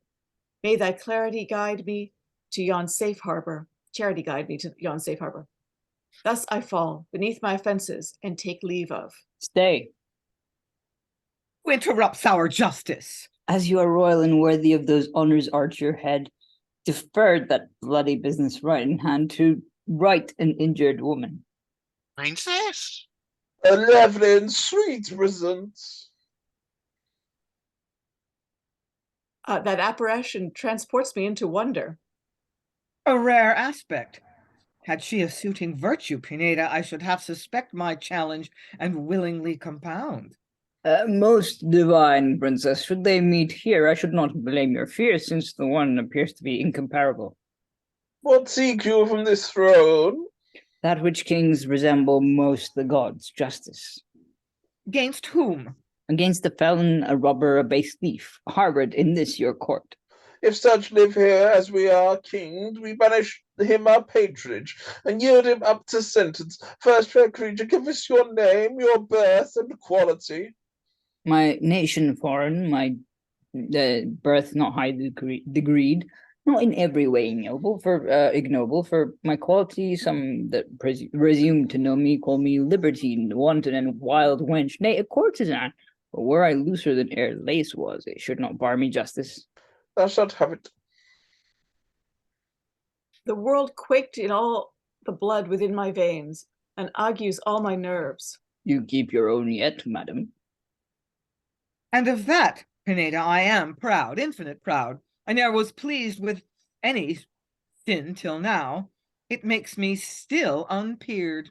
May thy clarity guide me to yon safe harbor, charity guide me to yon safe harbor. Thus I fall beneath my offenses and take leave of. Stay. Who interrupts our justice? As you are royal and worthy of those honors arch your head, deferred that bloody business right in hand to right an injured woman. Princess? A lovely and sweet present. That apparition transports me into wonder. A rare aspect. Had she a suiting virtue, Pineda, I should have suspect my challenge and willingly compound. Most divine princess, should they meet here, I should not blame your fear, since the one appears to be incomparable. What seek you from this throne? That which kings resemble most the gods, justice. Against whom? Against a felon, a robber, a base thief, harbored in this your court. If such live here as we are kinged, we banish him our patronage, and yield him up to sentence. First, fair creature, give us your name, your birth, and quality. My nation foreign, my birth not high degreed, Not in every way ignoble, for my quality, some that presume to know me call me libertine, wanton, and wild wench, nay, a courtesan. But were I looser than ere lace was, it should not bar me justice. Thou shalt have it. The world quaked in all the blood within my veins, and agues all my nerves. You keep your own yet, madam. And of that, Pineda, I am proud, infinite proud. I ne'er was pleased with any sin till now. It makes me still unpeered.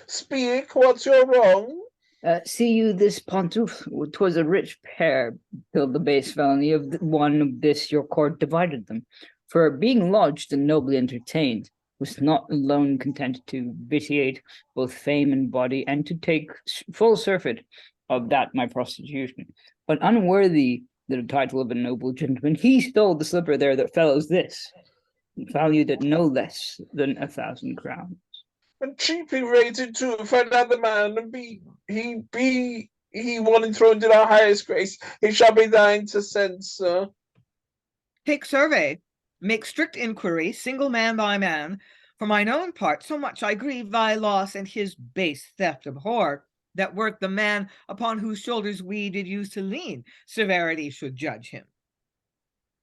Speak, what's your wrong? See you this pantouf? 'Twas a rich pair, till the base felony of one of this your court divided them. For being lodged and nobly entertained, was not alone content to vitiate both fame and body, and to take full surfeit of that my prostitution. But unworthy the title of a noble gentleman, he stole the slipper there that fellows this, valued at no less than 1,000 crowns. And cheaply rated too, for another man, and he one enthroned in our highest grace, he shall be thine to censor. Take survey, make strict inquiry, single man by man. For mine own part, so much I grieve thy loss, and his base theft abhor, that wert the man upon whose shoulders we did use to lean, severity should judge him.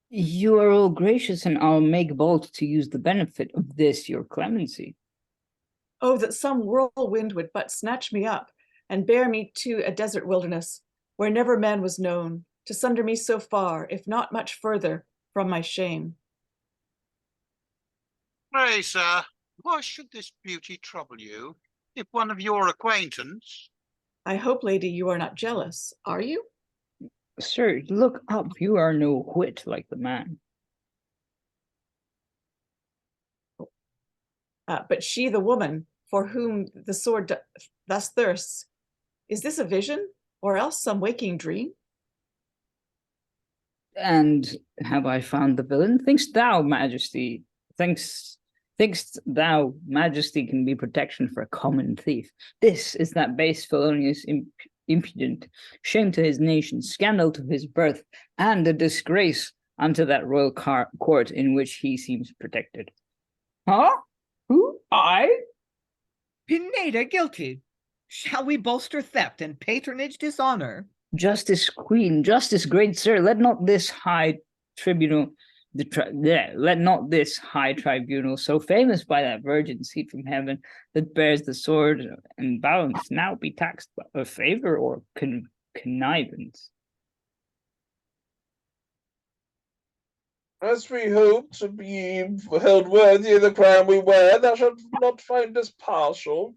You are all gracious, and I'll make bold to use the benefit of this your clemency. Oh, that some whirlwind would but snatch me up, and bear me to a desert wilderness, where never man was known, to sunder me so far, if not much further, from my shame. Pray, sir, why should this beauty trouble you, if one of your acquaintance? I hope, lady, you are not jealous, are you? Sir, look up, you are no whit like the man. But she, the woman, for whom the sword thus thirsts, is this a vision, or else some waking dream? And have I found the villain? Think'st thou, majesty, can be protection for a common thief? This is that base felonious impudent, shame to his nation, scandal to his birth, and a disgrace unto that royal court in which he seems protected. Huh? Who? I? Pineda guilty. Shall we bolster theft and patronage dishonor? Justice, queen, justice, great sir, let not this high tribunal, so famous by that virgin seat from heaven that bears the sword and balance, now be taxed by a favor or connivance. As we hope to be held worthy of the crown we wear, thou shalt not find us partial.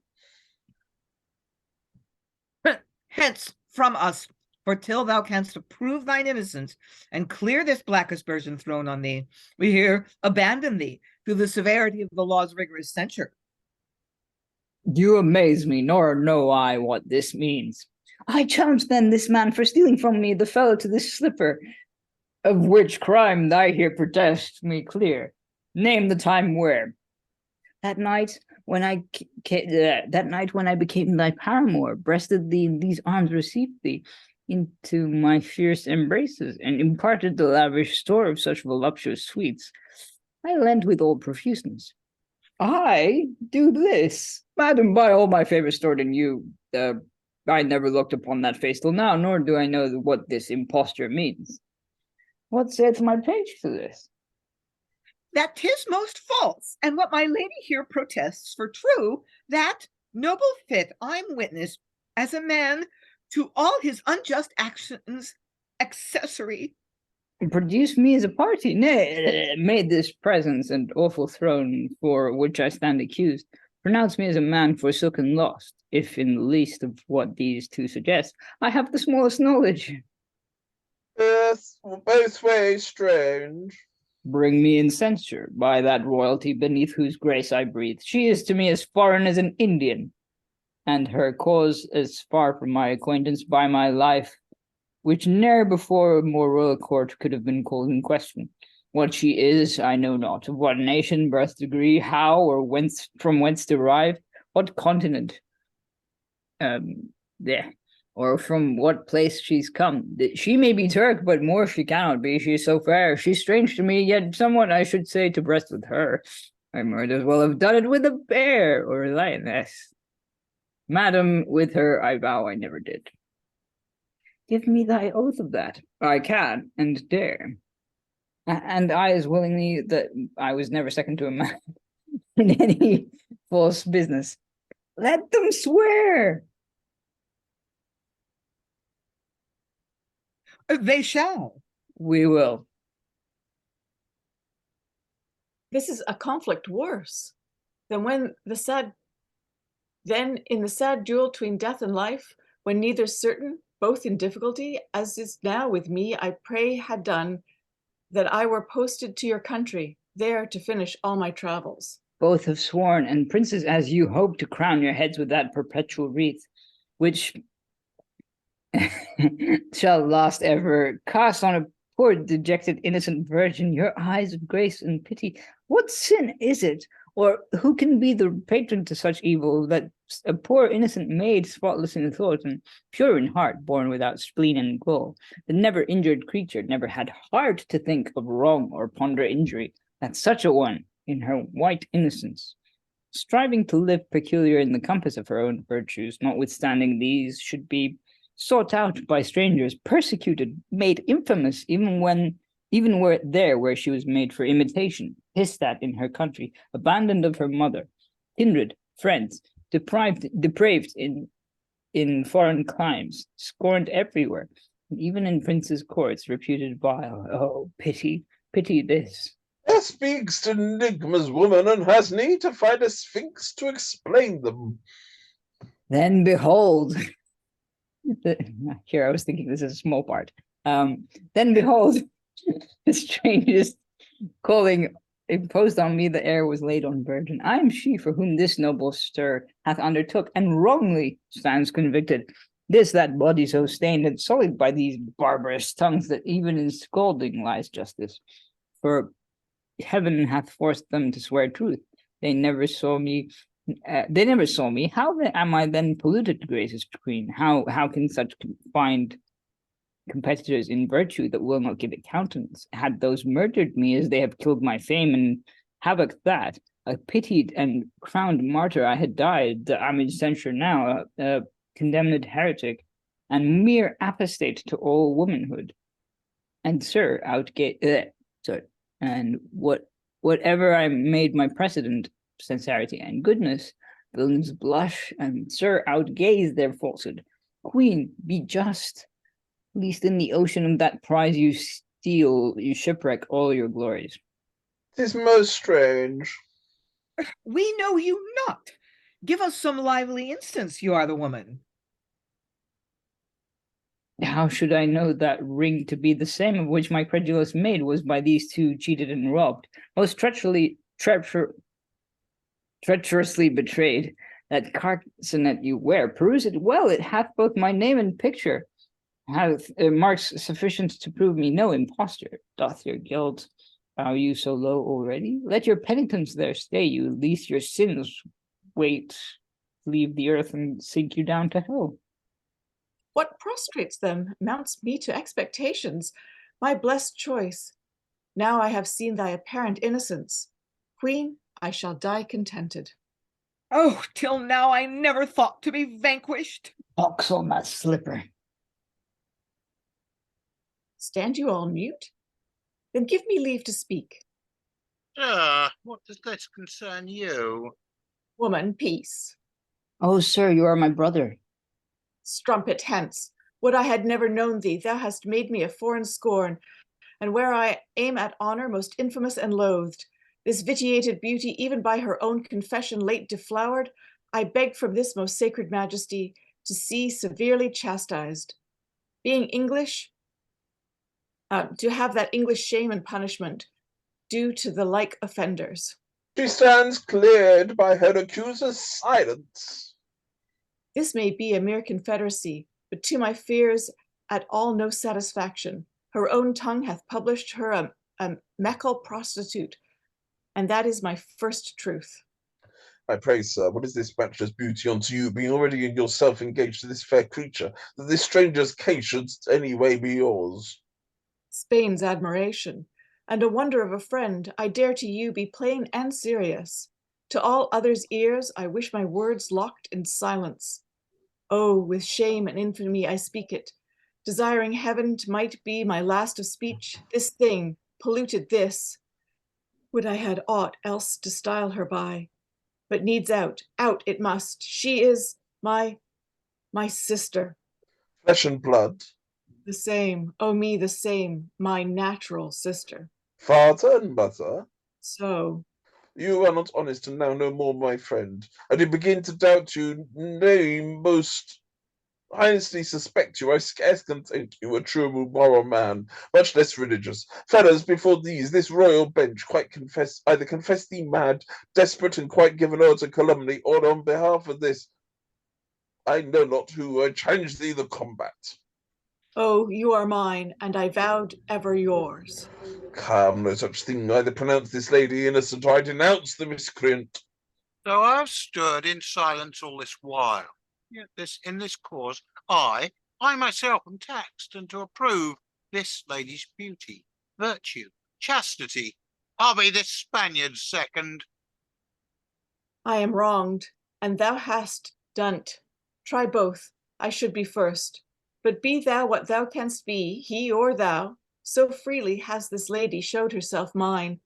Hence from us, for till thou canst prove thine innocence and clear this black aspersion thrown on thee, we here abandon thee through the severity of the law's rigorous censure. You amaze me, nor know I what this means. I challenge then this man for stealing from me the fellow to this slipper, of which crime thy here protest me clear. Name the time where. That night when I became thy paramour, breasted thee, these arms received thee into my fierce embraces, and imparted the lavish store of such voluptuous sweets, I lent with all profuseness. I do this, madam, by all my favor stored in you. I never looked upon that face till now, nor do I know what this imposture means. What saith my page to this? That 'tis most false, and what my lady here protests for true, that noble fit I'm witness as a man to all his unjust actions accessory. Produce me as a party, nay, made this presence and awful throne for which I stand accused. Pronounce me as a man forsook and lost, if in the least of what these two suggest, I have the smallest knowledge. Both ways strange. Bring me in censure by that royalty beneath whose grace I breathe. She is to me as foreign as an Indian, and her cause as far from my acquaintance by my life, which ne'er before a more royal court could have been called in question. What she is, I know not, of what nation, birth, degree, how, or whence, from whence derived, what continent. or from what place she's come. She may be Turk, but more she cannot be. She is so fair. She's strange to me, yet somewhat I should say to breast with her. I might as well have done it with a bear or a lioness. Madam, with her I vow I never did. Give me thy oath of that. I can and dare. And I as willingly that I was never second to a man in any false business. Let them swear. They shall. We will. This is a conflict worse than in the sad duel between death and life, when neither's certain, both in difficulty, as is now with me, I pray had done, that I were posted to your country, there to finish all my travels. Both have sworn, and princes, as you hope to crown your heads with that perpetual wreath, which shall last ever, cast on a poor dejected innocent virgin your eyes of grace and pity. What sin is it, or who can be the patron to such evil, that a poor innocent maid, spotless in thought and pure in heart, born without spleen and gall, the never injured creature, never had heart to think of wrong or ponder injury, that such a one, in her white innocence, striving to live peculiar in the compass of her own virtues, notwithstanding these, should be sought out by strangers, persecuted, made infamous, even where she was made for imitation, hissed at in her country, abandoned of her mother, kindred, friends, depraved in foreign climes, scorned everywhere, and even in princes' courts, reputed vile. Oh, pity this. Thou speakst enigmas, woman, and hast need to find a sphinx to explain them. Then behold, here I was thinking this is a small part. Then behold, the strangest calling imposed on me, the air was laid on virgin. I am she for whom this noble stir hath undertook, and wrongly stands convicted. This that body so stained and sullied by these barbarous tongues, that even in scolding lies justice. For heaven hath forced them to swear truth. They never saw me. How am I then polluted, gracious queen? How can such find competitors in virtue that will not give it countenance? Had those murdered me as they have killed my fame and havoc that, a pitied and crowned martyr I had died, the amid censure now, a condemned heretic, and mere apostate to all womanhood. And sir, whatever I made my precedent, sincerity and goodness, villains blush, and sir, outgaze their falsehood. Queen, be just, least in the ocean of that prize you steal, you shipwreck all your glories. 'Tis most strange. We know you not. Give us some lively instance, you are the woman. How should I know that ring to be the same of which my credulous maid was by these two cheated and robbed, most treacherously betrayed? That carcanet you wear, peruse it well, it hath both my name and picture, hath marks sufficient to prove me no impostor. Doth your guilt bow you so low already? Let your penitence there stay you, lest your sins leave the earth and sink you down to hell. What prostrates them mounts me to expectations, my blessed choice. Now I have seen thy apparent innocence. Queen, I shall die contented. Oh, till now I never thought to be vanquished. Box on that slipper. Stand you all mute? Then give me leave to speak. What does this concern you? Woman, peace. Oh, sir, you are my brother. Strumpet hence. Would I had never known thee, thou hast made me a foreign scorn, and where I aim at honor, most infamous and loathed. This vitiated beauty, even by her own confession late deflowered, I beg from this most sacred majesty to see severely chastised. Being English, to have that English shame and punishment due to the like offenders. She stands cleared by her accuser's silence. This may be a mere confederacy, but to my fears at all no satisfaction. Her own tongue hath published her a meckle prostitute, and that is my first truth. I pray, sir, what is this matchless beauty unto you, being already in yourself engaged to this fair creature, that this stranger's case should any way be yours? Spain's admiration, and a wonder of a friend, I dare to you be plain and serious. To all others' ears, I wish my words locked in silence. Oh, with shame and infamy I speak it, desiring heaven might be my last of speech. This thing, polluted this, would I had aught else to style her by. But needs out it must. She is my sister. Flesh and blood. The same, oh me the same, my natural sister. Father and mother. So. You are not honest, and now no more my friend. I did begin to doubt you, nay, most honestly suspect you. I scarce can think you a true moral man, much less religious. Fellows, before these, this royal bench either confess thee mad, desperate, and quite given o'er to calumny, or on behalf of this, I know not who, I challenge thee the combat. Oh, you are mine, and I vowed ever yours. Come, no such thing. Either pronounce this lady innocent, or I denounce the miscreant. So I have stood in silence all this while. Yet in this cause, I myself am taxed, and to approve this lady's beauty, virtue, chastity. I'll be this Spaniard's second. I am wronged, and thou hast done't. Try both. I should be first. But be thou what thou canst be, he or thou, so freely has this lady showed herself mine.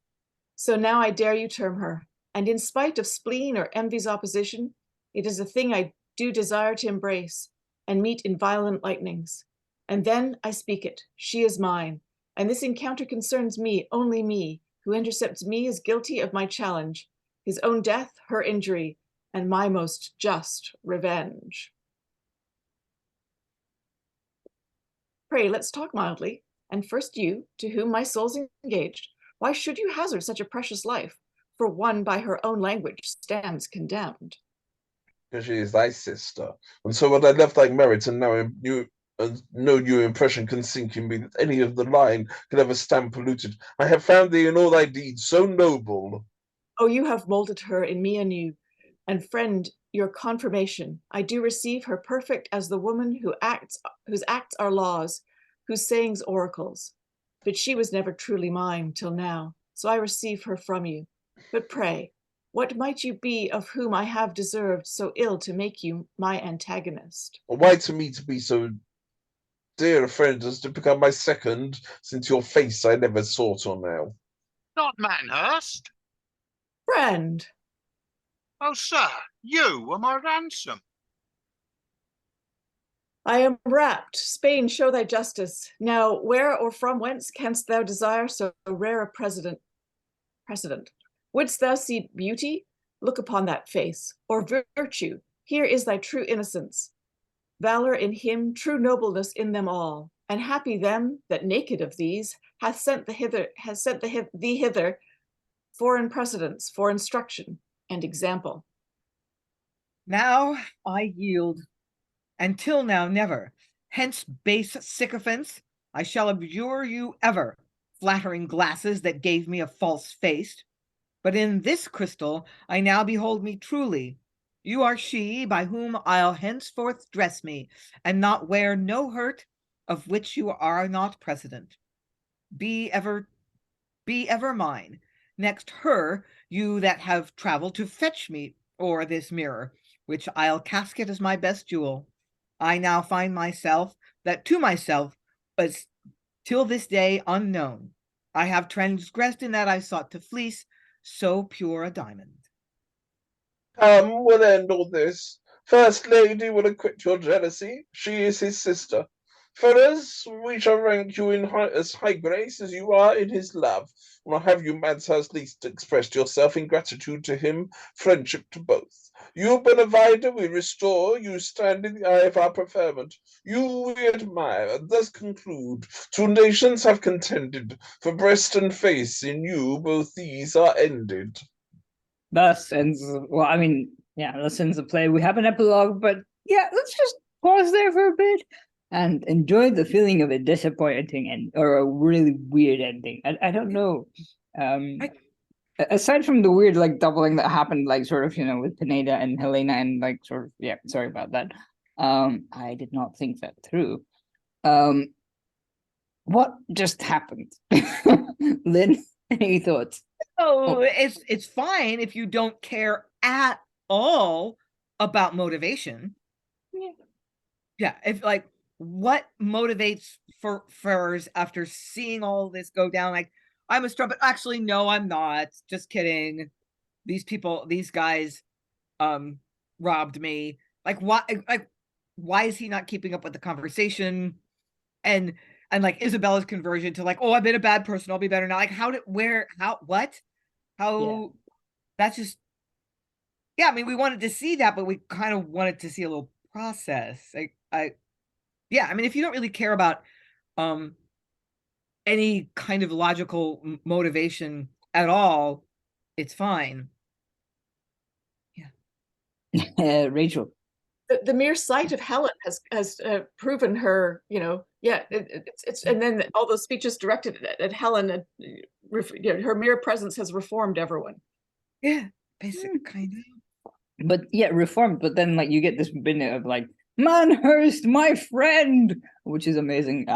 So now I dare you term her, and in spite of spleen or envy's opposition, it is a thing I do desire to embrace, and meet in violent lightnings. And then I speak it, she is mine, and this encounter concerns me, only me, who intercepts me is guilty of my challenge, his own death, her injury, and my most just revenge. Pray, let's talk mildly, and first you, to whom my soul's engaged, why should you hazard such a precious life, for one by her own language stands condemned? Because she is thy sister, and so what I left thy merit, and now no new impression can sink in me that any of the line could ever stand polluted. I have found thee in all thy deeds so noble. Oh, you have molded her in me anew, and friend, your confirmation, I do receive her perfect as the woman whose acts are laws, whose sayings oracles. But she was never truly mine till now, so I receive her from you. But pray, what might you be of whom I have deserved so ill to make you my antagonist? Why to me to be so dear a friend as to become my second, since your face I never saw till now? Not Manhurst. Friend. Oh, sir, you were my ransom. I am rapt. Spain, show thy justice. Now, where or from whence canst thou desire so rare a precedent? Wouldst thou see beauty? Look upon that face. Or virtue? Here is thy true innocence. Valor in him, true nobleness in them all. And happy them that naked of these hath sent thee hither, foreign precedents, for instruction and example. Now I yield, and till now never. Hence, base sycophants, I shall abjure you ever, flattering glasses that gave me a false face. But in this crystal I now behold me truly. You are she by whom I'll henceforth dress me, and not wear no hurt of which you are not precedent. Be ever mine. Next her, you that have traveled to fetch me o'er this mirror, which I'll casket as my best jewel. I now find myself, that to myself was till this day unknown. I have transgressed in that I sought to fleece so pure a diamond. Come, we'll end all this. First lady will acquit your jealousy. She is his sister. Ferrers, we shall rank you in as high grace as you are in his love. We'll have you, Manhurst, least expressed yourself in gratitude to him, friendship to both. You, Bonavida, we restore. You stand in the eye of our preferment. You we admire, and thus conclude. Two nations have contended. For breast and face in you, both these are ended. Thus ends, well, I mean, yeah, thus ends the play. We have an epilogue, but yeah, let's just pause there for a bit and enjoy the feeling of a disappointing or a really weird ending. I don't know. aside from the weird like doubling that happened, like sort of, with Pineda and Hellena and like sort of, yeah, sorry about that. I did not think that through. What just happened? Lynn, any thoughts? Oh, it's fine if you don't care at all about motivation. Yeah, if like what motivates Ferrers after seeing all this go down? Like, I'm a strong, but actually, no, I'm not. Just kidding. These guys, robbed me. Like, why is he not keeping up with the conversation? And like Isabella's conversion to like, oh, I've been a bad person, I'll be better now. Like, that's just, yeah. I mean, we wanted to see that, but we kind of wanted to see a little process. Yeah. I mean, if you don't really care about any kind of logical motivation at all, it's fine. Yeah. Rachel. The mere sight of Helen has proven her, it's and then all those speeches directed at Helen, her mere presence has reformed everyone. Yeah, basically, kind of. But yeah, reformed. But then like you get this minute of like Manhurst, my friend, which is amazing.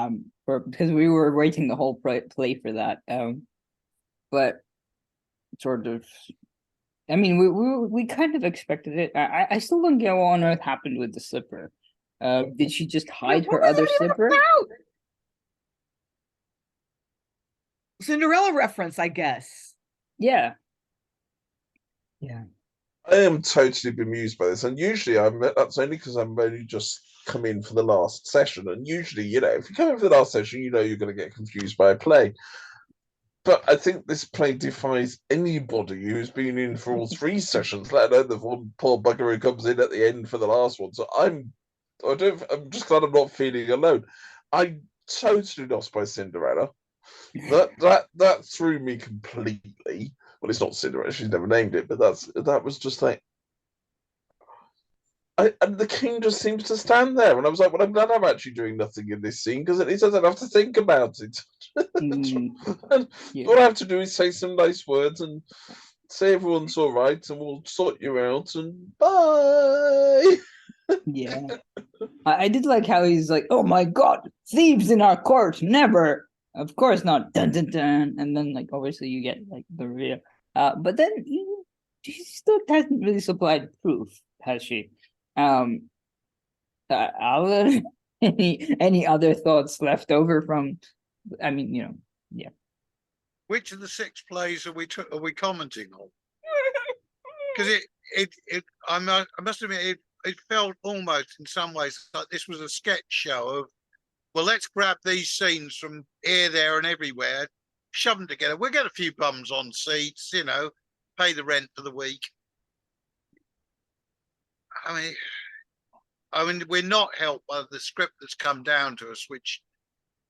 Because we were waiting the whole play for that. But sort of. I mean, we kind of expected it. I still don't get what on earth happened with the slipper. Did she just hide her other slipper? Cinderella reference, I guess. Yeah. I am totally bemused by this, and usually that's only because I'm only just come in for the last session, and usually, if you come in for the last session, you're going to get confused by a play. But I think this play defies anybody who's been in for all 3 sessions, let alone the one poor bugger who comes in at the end for the last one. So I'm just glad I'm not feeling alone. I'm totally lost by Cinderella. That threw me completely. Well, it's not Cinderella; she's never named it. But that was just like. And the king just seems to stand there, and I was like, "Well, I'm glad I'm actually doing nothing in this scene because at least I don't have to think about it." What I have to do is say some nice words and say everyone's all right, and we'll sort you out. And bye. Yeah, I did like how he's like, "Oh my God, thieves in our court! Never, of course not." Dun dun dun, and then like obviously you get like the reveal. But then she still hasn't really supplied proof, has she? Alan, any other thoughts left over from? I mean, yeah. Which of the 6 plays are we commenting on? Because I must admit, it felt almost in some ways like this was a sketch show of, well, let's grab these scenes from here, there, and everywhere, shove them together. We'll get a few bums on seats, pay the rent for the week. I mean, we're not helped by the script that's come down to us, which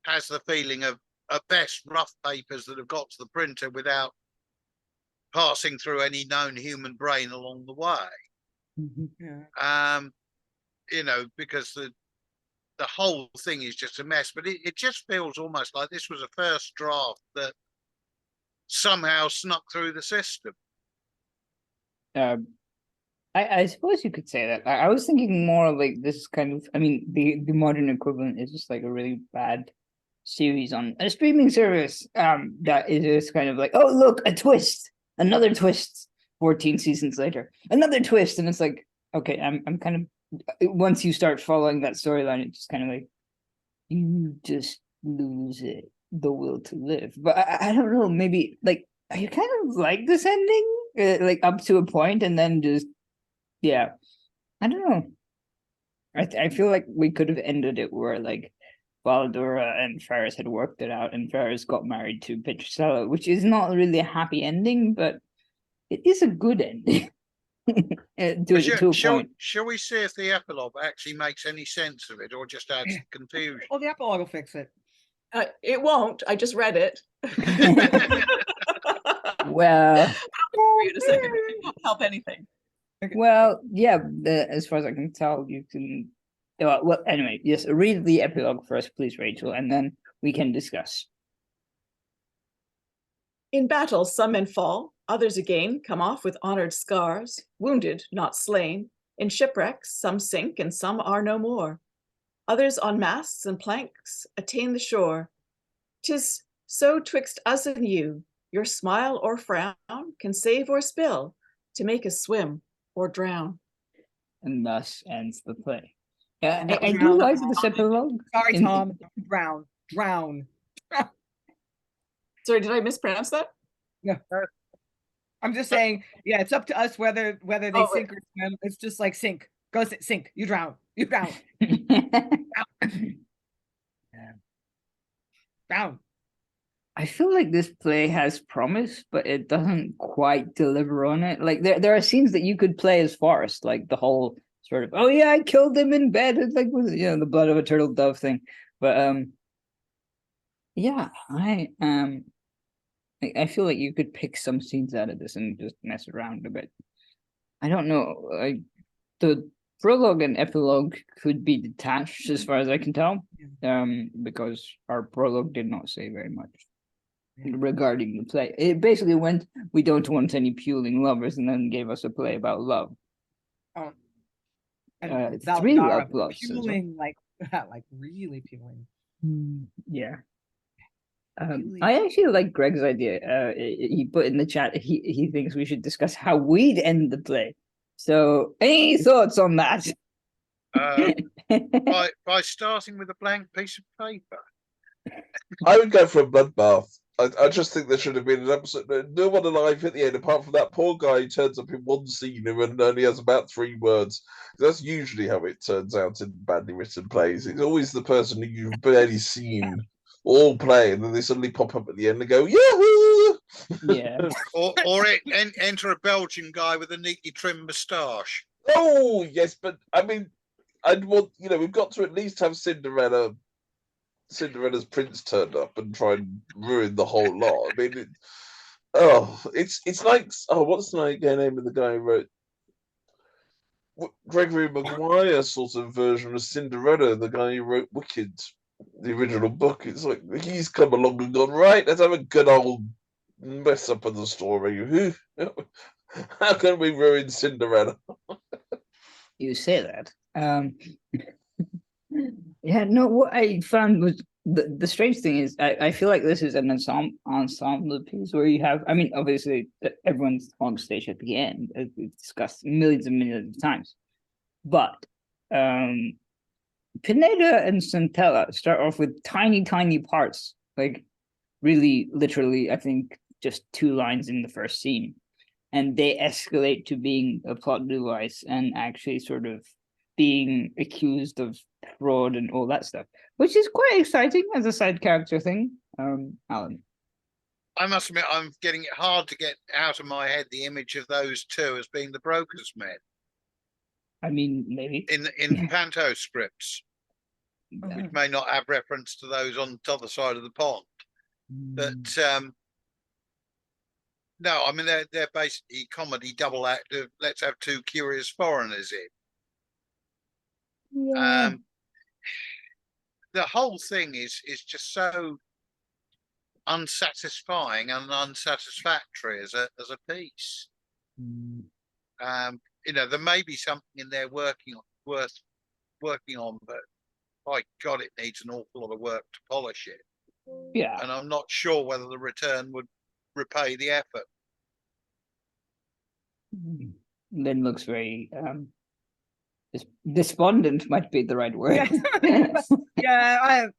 has the feeling of at best rough papers that have got to the printer without passing through any known human brain along the way. Mm-hmm. Yeah. Because the whole thing is just a mess. But it just feels almost like this was a first draft that somehow snuck through the system. I suppose you could say that. I was thinking more like this kind of, I mean, the modern equivalent is just like a really bad series on a streaming service that is just kind of like, oh, look, a twist, another twist, 14 seasons later, another twist. And it's like, okay, I'm kind of, once you start following that storyline, it's just kind of like, you just lose the will to live. But I don't know, maybe like, you kind of like this ending, like up to a point, and then just, yeah, I don't know. I feel like we could have ended it where like Valladaura and Ferrers had worked it out, and Ferrers got married to Petrocella, which is not really a happy ending, but it is a good ending. Shall we see if the epilogue actually makes any sense of it, or just adds confusion? Well, the epilogue will fix it. It won't. I just read it. Well, wait a second. It won't help anything. Well, yeah. As far as I can tell, you can. Well, anyway, yes. Read the epilogue first, please, Rachel, and then we can discuss. In battle, some men fall, Others again come off with honored scars, wounded, not slain. In shipwrecks, some sink and some are no more. Others on masts and planks attain the shore. 'Tis so twixt us and you, your smile or frown can save or spill, to make us swim or drown. And thus ends the play. Yeah, And that I was do round like one. this epilogue. Sorry, in- Tom. Drown. Sorry, did I mispronounce that? I'm just saying, yeah, it's up to us whether they Oh, sink or swim. It's just like sink. Go sink. You drown. You drown. Drown. I feel like this play has promise, but it doesn't quite deliver on it. Like there are scenes that you could play as Forrest, like the whole sort of, oh yeah, I killed him in bed. It's like with the blood of a turtle dove thing. But yeah, I feel like you could pick some scenes out of this and just mess around a bit. I don't know. The prologue and epilogue could be detached as far as I can tell. Because our prologue did not say very much regarding the play. It basically went, we don't want any puling lovers, and then gave us a play about love. And 3 Valladaura love plots as well. puling, like really puling. Yeah. Really? I actually like Greg's idea. He put in the chat, he thinks we should discuss how we'd end the play. So any thoughts on that? By starting with a blank piece of paper. I would go for a bloodbath. I just think there should have been an episode. No one alive at the end, apart from that poor guy who turns up in one scene and only has about 3 words. That's usually how it turns out in badly written plays. It's always the person who you've barely seen all play, and then they suddenly pop up at the end and go, Yahoo! Yeah. Enter a Belgian guy with a neatly trimmed moustache. Oh, yes, but I mean, I'd want, we've got to at least have Cinderella's prince turned up and try and ruin the whole lot. I mean, it's like, what's the name of the guy who wrote Gregory Maguire sort of version of Cinderella, the guy who wrote Wicked, the original book. It's like he's come along and gone, right, let's have a good old mess up of the story. How can we ruin Cinderella? You say that. Yeah, no, what I found was the strange thing is I feel like this is an ensemble piece where you have, I mean, obviously everyone's on stage at the end, as we've discussed millions and millions of times. But Pineda and Centella start off with tiny parts, like really literally, I think just 2 lines in the first scene. And they escalate to being a plot device and actually sort of being accused of fraud and all that stuff, which is quite exciting as a side character thing. Alan. I must admit, I'm getting it hard to get out of my head the image of those 2 as being the brokers' men. I mean, maybe in panto scripts, which may not have reference to those on the other side of the pond. But no, I mean they're basically comedy double act of let's have 2 curious foreigners in. Yeah. The whole thing is just so unsatisfying and unsatisfactory as a piece. There may be something in there worth working on, but by God, it needs an awful lot of work to polish it. Yeah. And I'm not sure whether the return would repay the effort. Lynn looks very despondent, might be the right word. I'm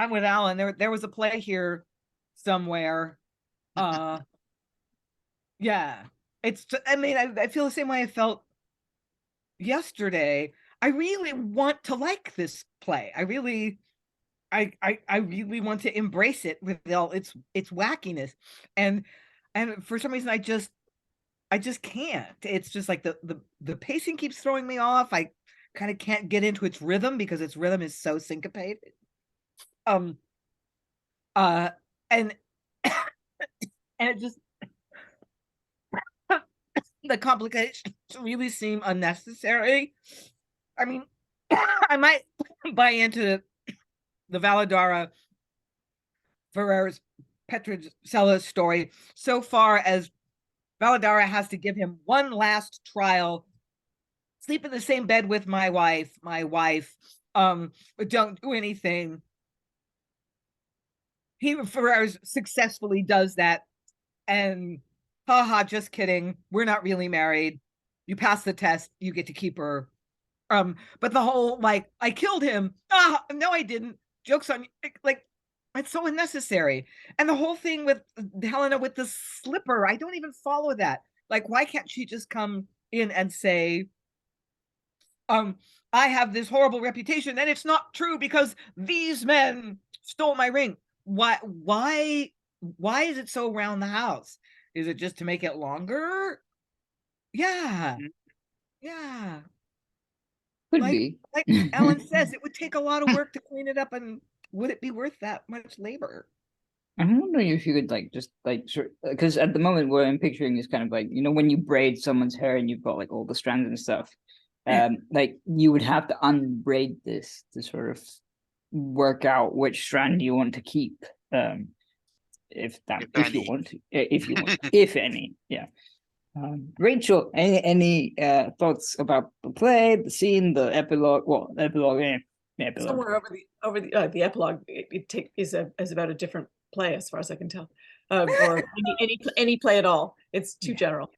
with Alan. There was a play here somewhere. It's, I mean, I feel the same way I felt yesterday. I really want to like this play. I really want to embrace it with all its wackiness, and for some reason I just can't. It's just like the pacing keeps throwing me off. I kind of can't get into its rhythm because its rhythm is so syncopated. And and it just the complications really seem unnecessary. I mean, I might buy into the Valladaura Ferrers Petrocella's story so far as Valladaura has to give him one last trial, sleep in the same bed with my wife, don't do anything. Ferrers successfully does that, and haha, just kidding, we're not really married. You pass the test, you get to keep her. But the whole, like, I killed him. No, I didn't. Joke's on you. Like, it's so unnecessary. And the whole thing with Hellena with the slipper, I don't even follow that. Like, why can't she just come in and say, I have this horrible reputation, and it's not true because these men stole my ring. Why is it so around the house? Is it just to make it longer? Yeah. Could be. Like Ellen says, it would take a lot of work to clean it up, and would it be worth that much labor? I'm wondering if you could because at the moment what I'm picturing is kind of like, when you braid someone's hair and you've got like all the strands and stuff, like you would have to unbraid this to sort of work out which strand you want to keep, if you want, if any, yeah. Rachel, any thoughts about the play, the scene, the epilogue? Well, the epilogue. Somewhere over the epilogue, is about a different play as far as I can tell, or any play at all. It's too general.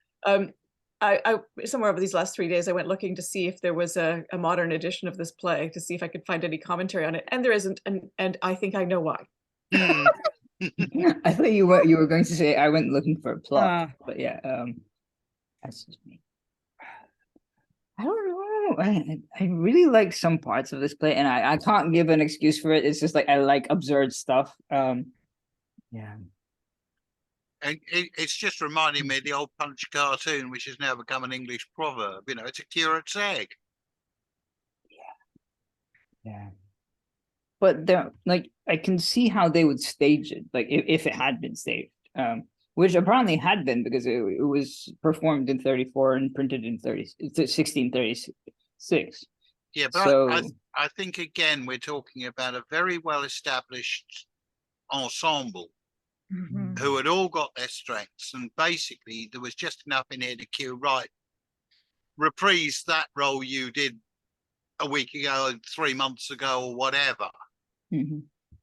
I somewhere over these last 3 days, I went looking to see if there was a modern edition of this play, to see if I could find any commentary on it, and there isn't, and I think I know why. I thought you were going to say I went looking for a plot, but yeah, that's just me. I don't know. I really like some parts of this play, and I can't give an excuse for it. It's just like I like absurd stuff. Yeah. And it's just reminding me of the old Punch cartoon, which has now become an English proverb. It's a curate's egg. Yeah. But I can see how they would stage it, like if it had been staged, which apparently had been, because it was performed in 34 and printed in 1636. Yeah, but so, I think again we're talking about a very well established ensemble. Mm-hmm. Who had all got their strengths, and basically there was just enough in here to cue, right, reprise that role you did a week ago, 3 months ago, or whatever. Mm-hmm.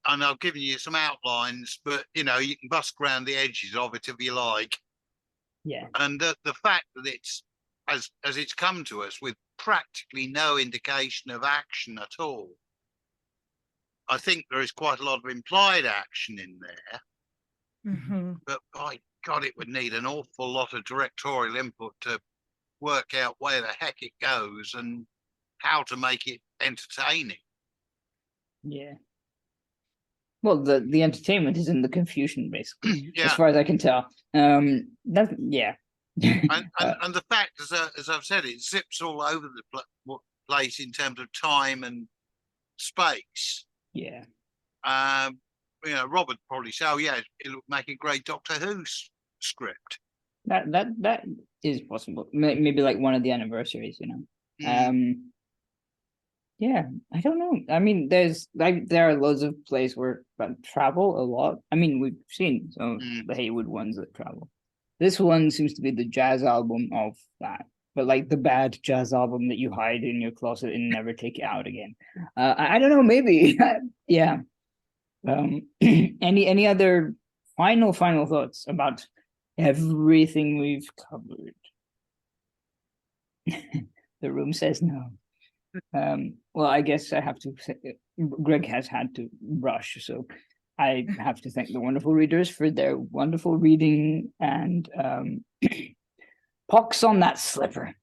And I've given you some outlines, but you can bust around the edges of it if you like. Yeah. And the fact that it's as it's come to us with practically no indication of action at all, I think there is quite a lot of implied action in there. Mm-hmm. But by God, it would need an awful lot of directorial input to work out where the heck it goes and how to make it entertaining. Yeah. Well, the entertainment is in the confusion, basically, Yeah. as far as I can tell. And the fact, as I've said, it zips all over the place in terms of time and space. Yeah. Robert probably say, "Oh yeah, it would make a great Doctor Who script." That is possible. Maybe like one of the anniversaries, Yeah, I don't know. I mean, there are loads of plays where travel a lot. I mean, we've seen some of the Heywood ones that travel. This one seems to be the jazz album of that, but like the bad jazz album that you hide in your closet and never take it out again. I don't know. Maybe, yeah. Any other final thoughts about everything we've covered? The room says no. Well, I guess I have to say, Greg has had to rush, so I have to thank the wonderful readers for their wonderful reading, and pox on that slipper.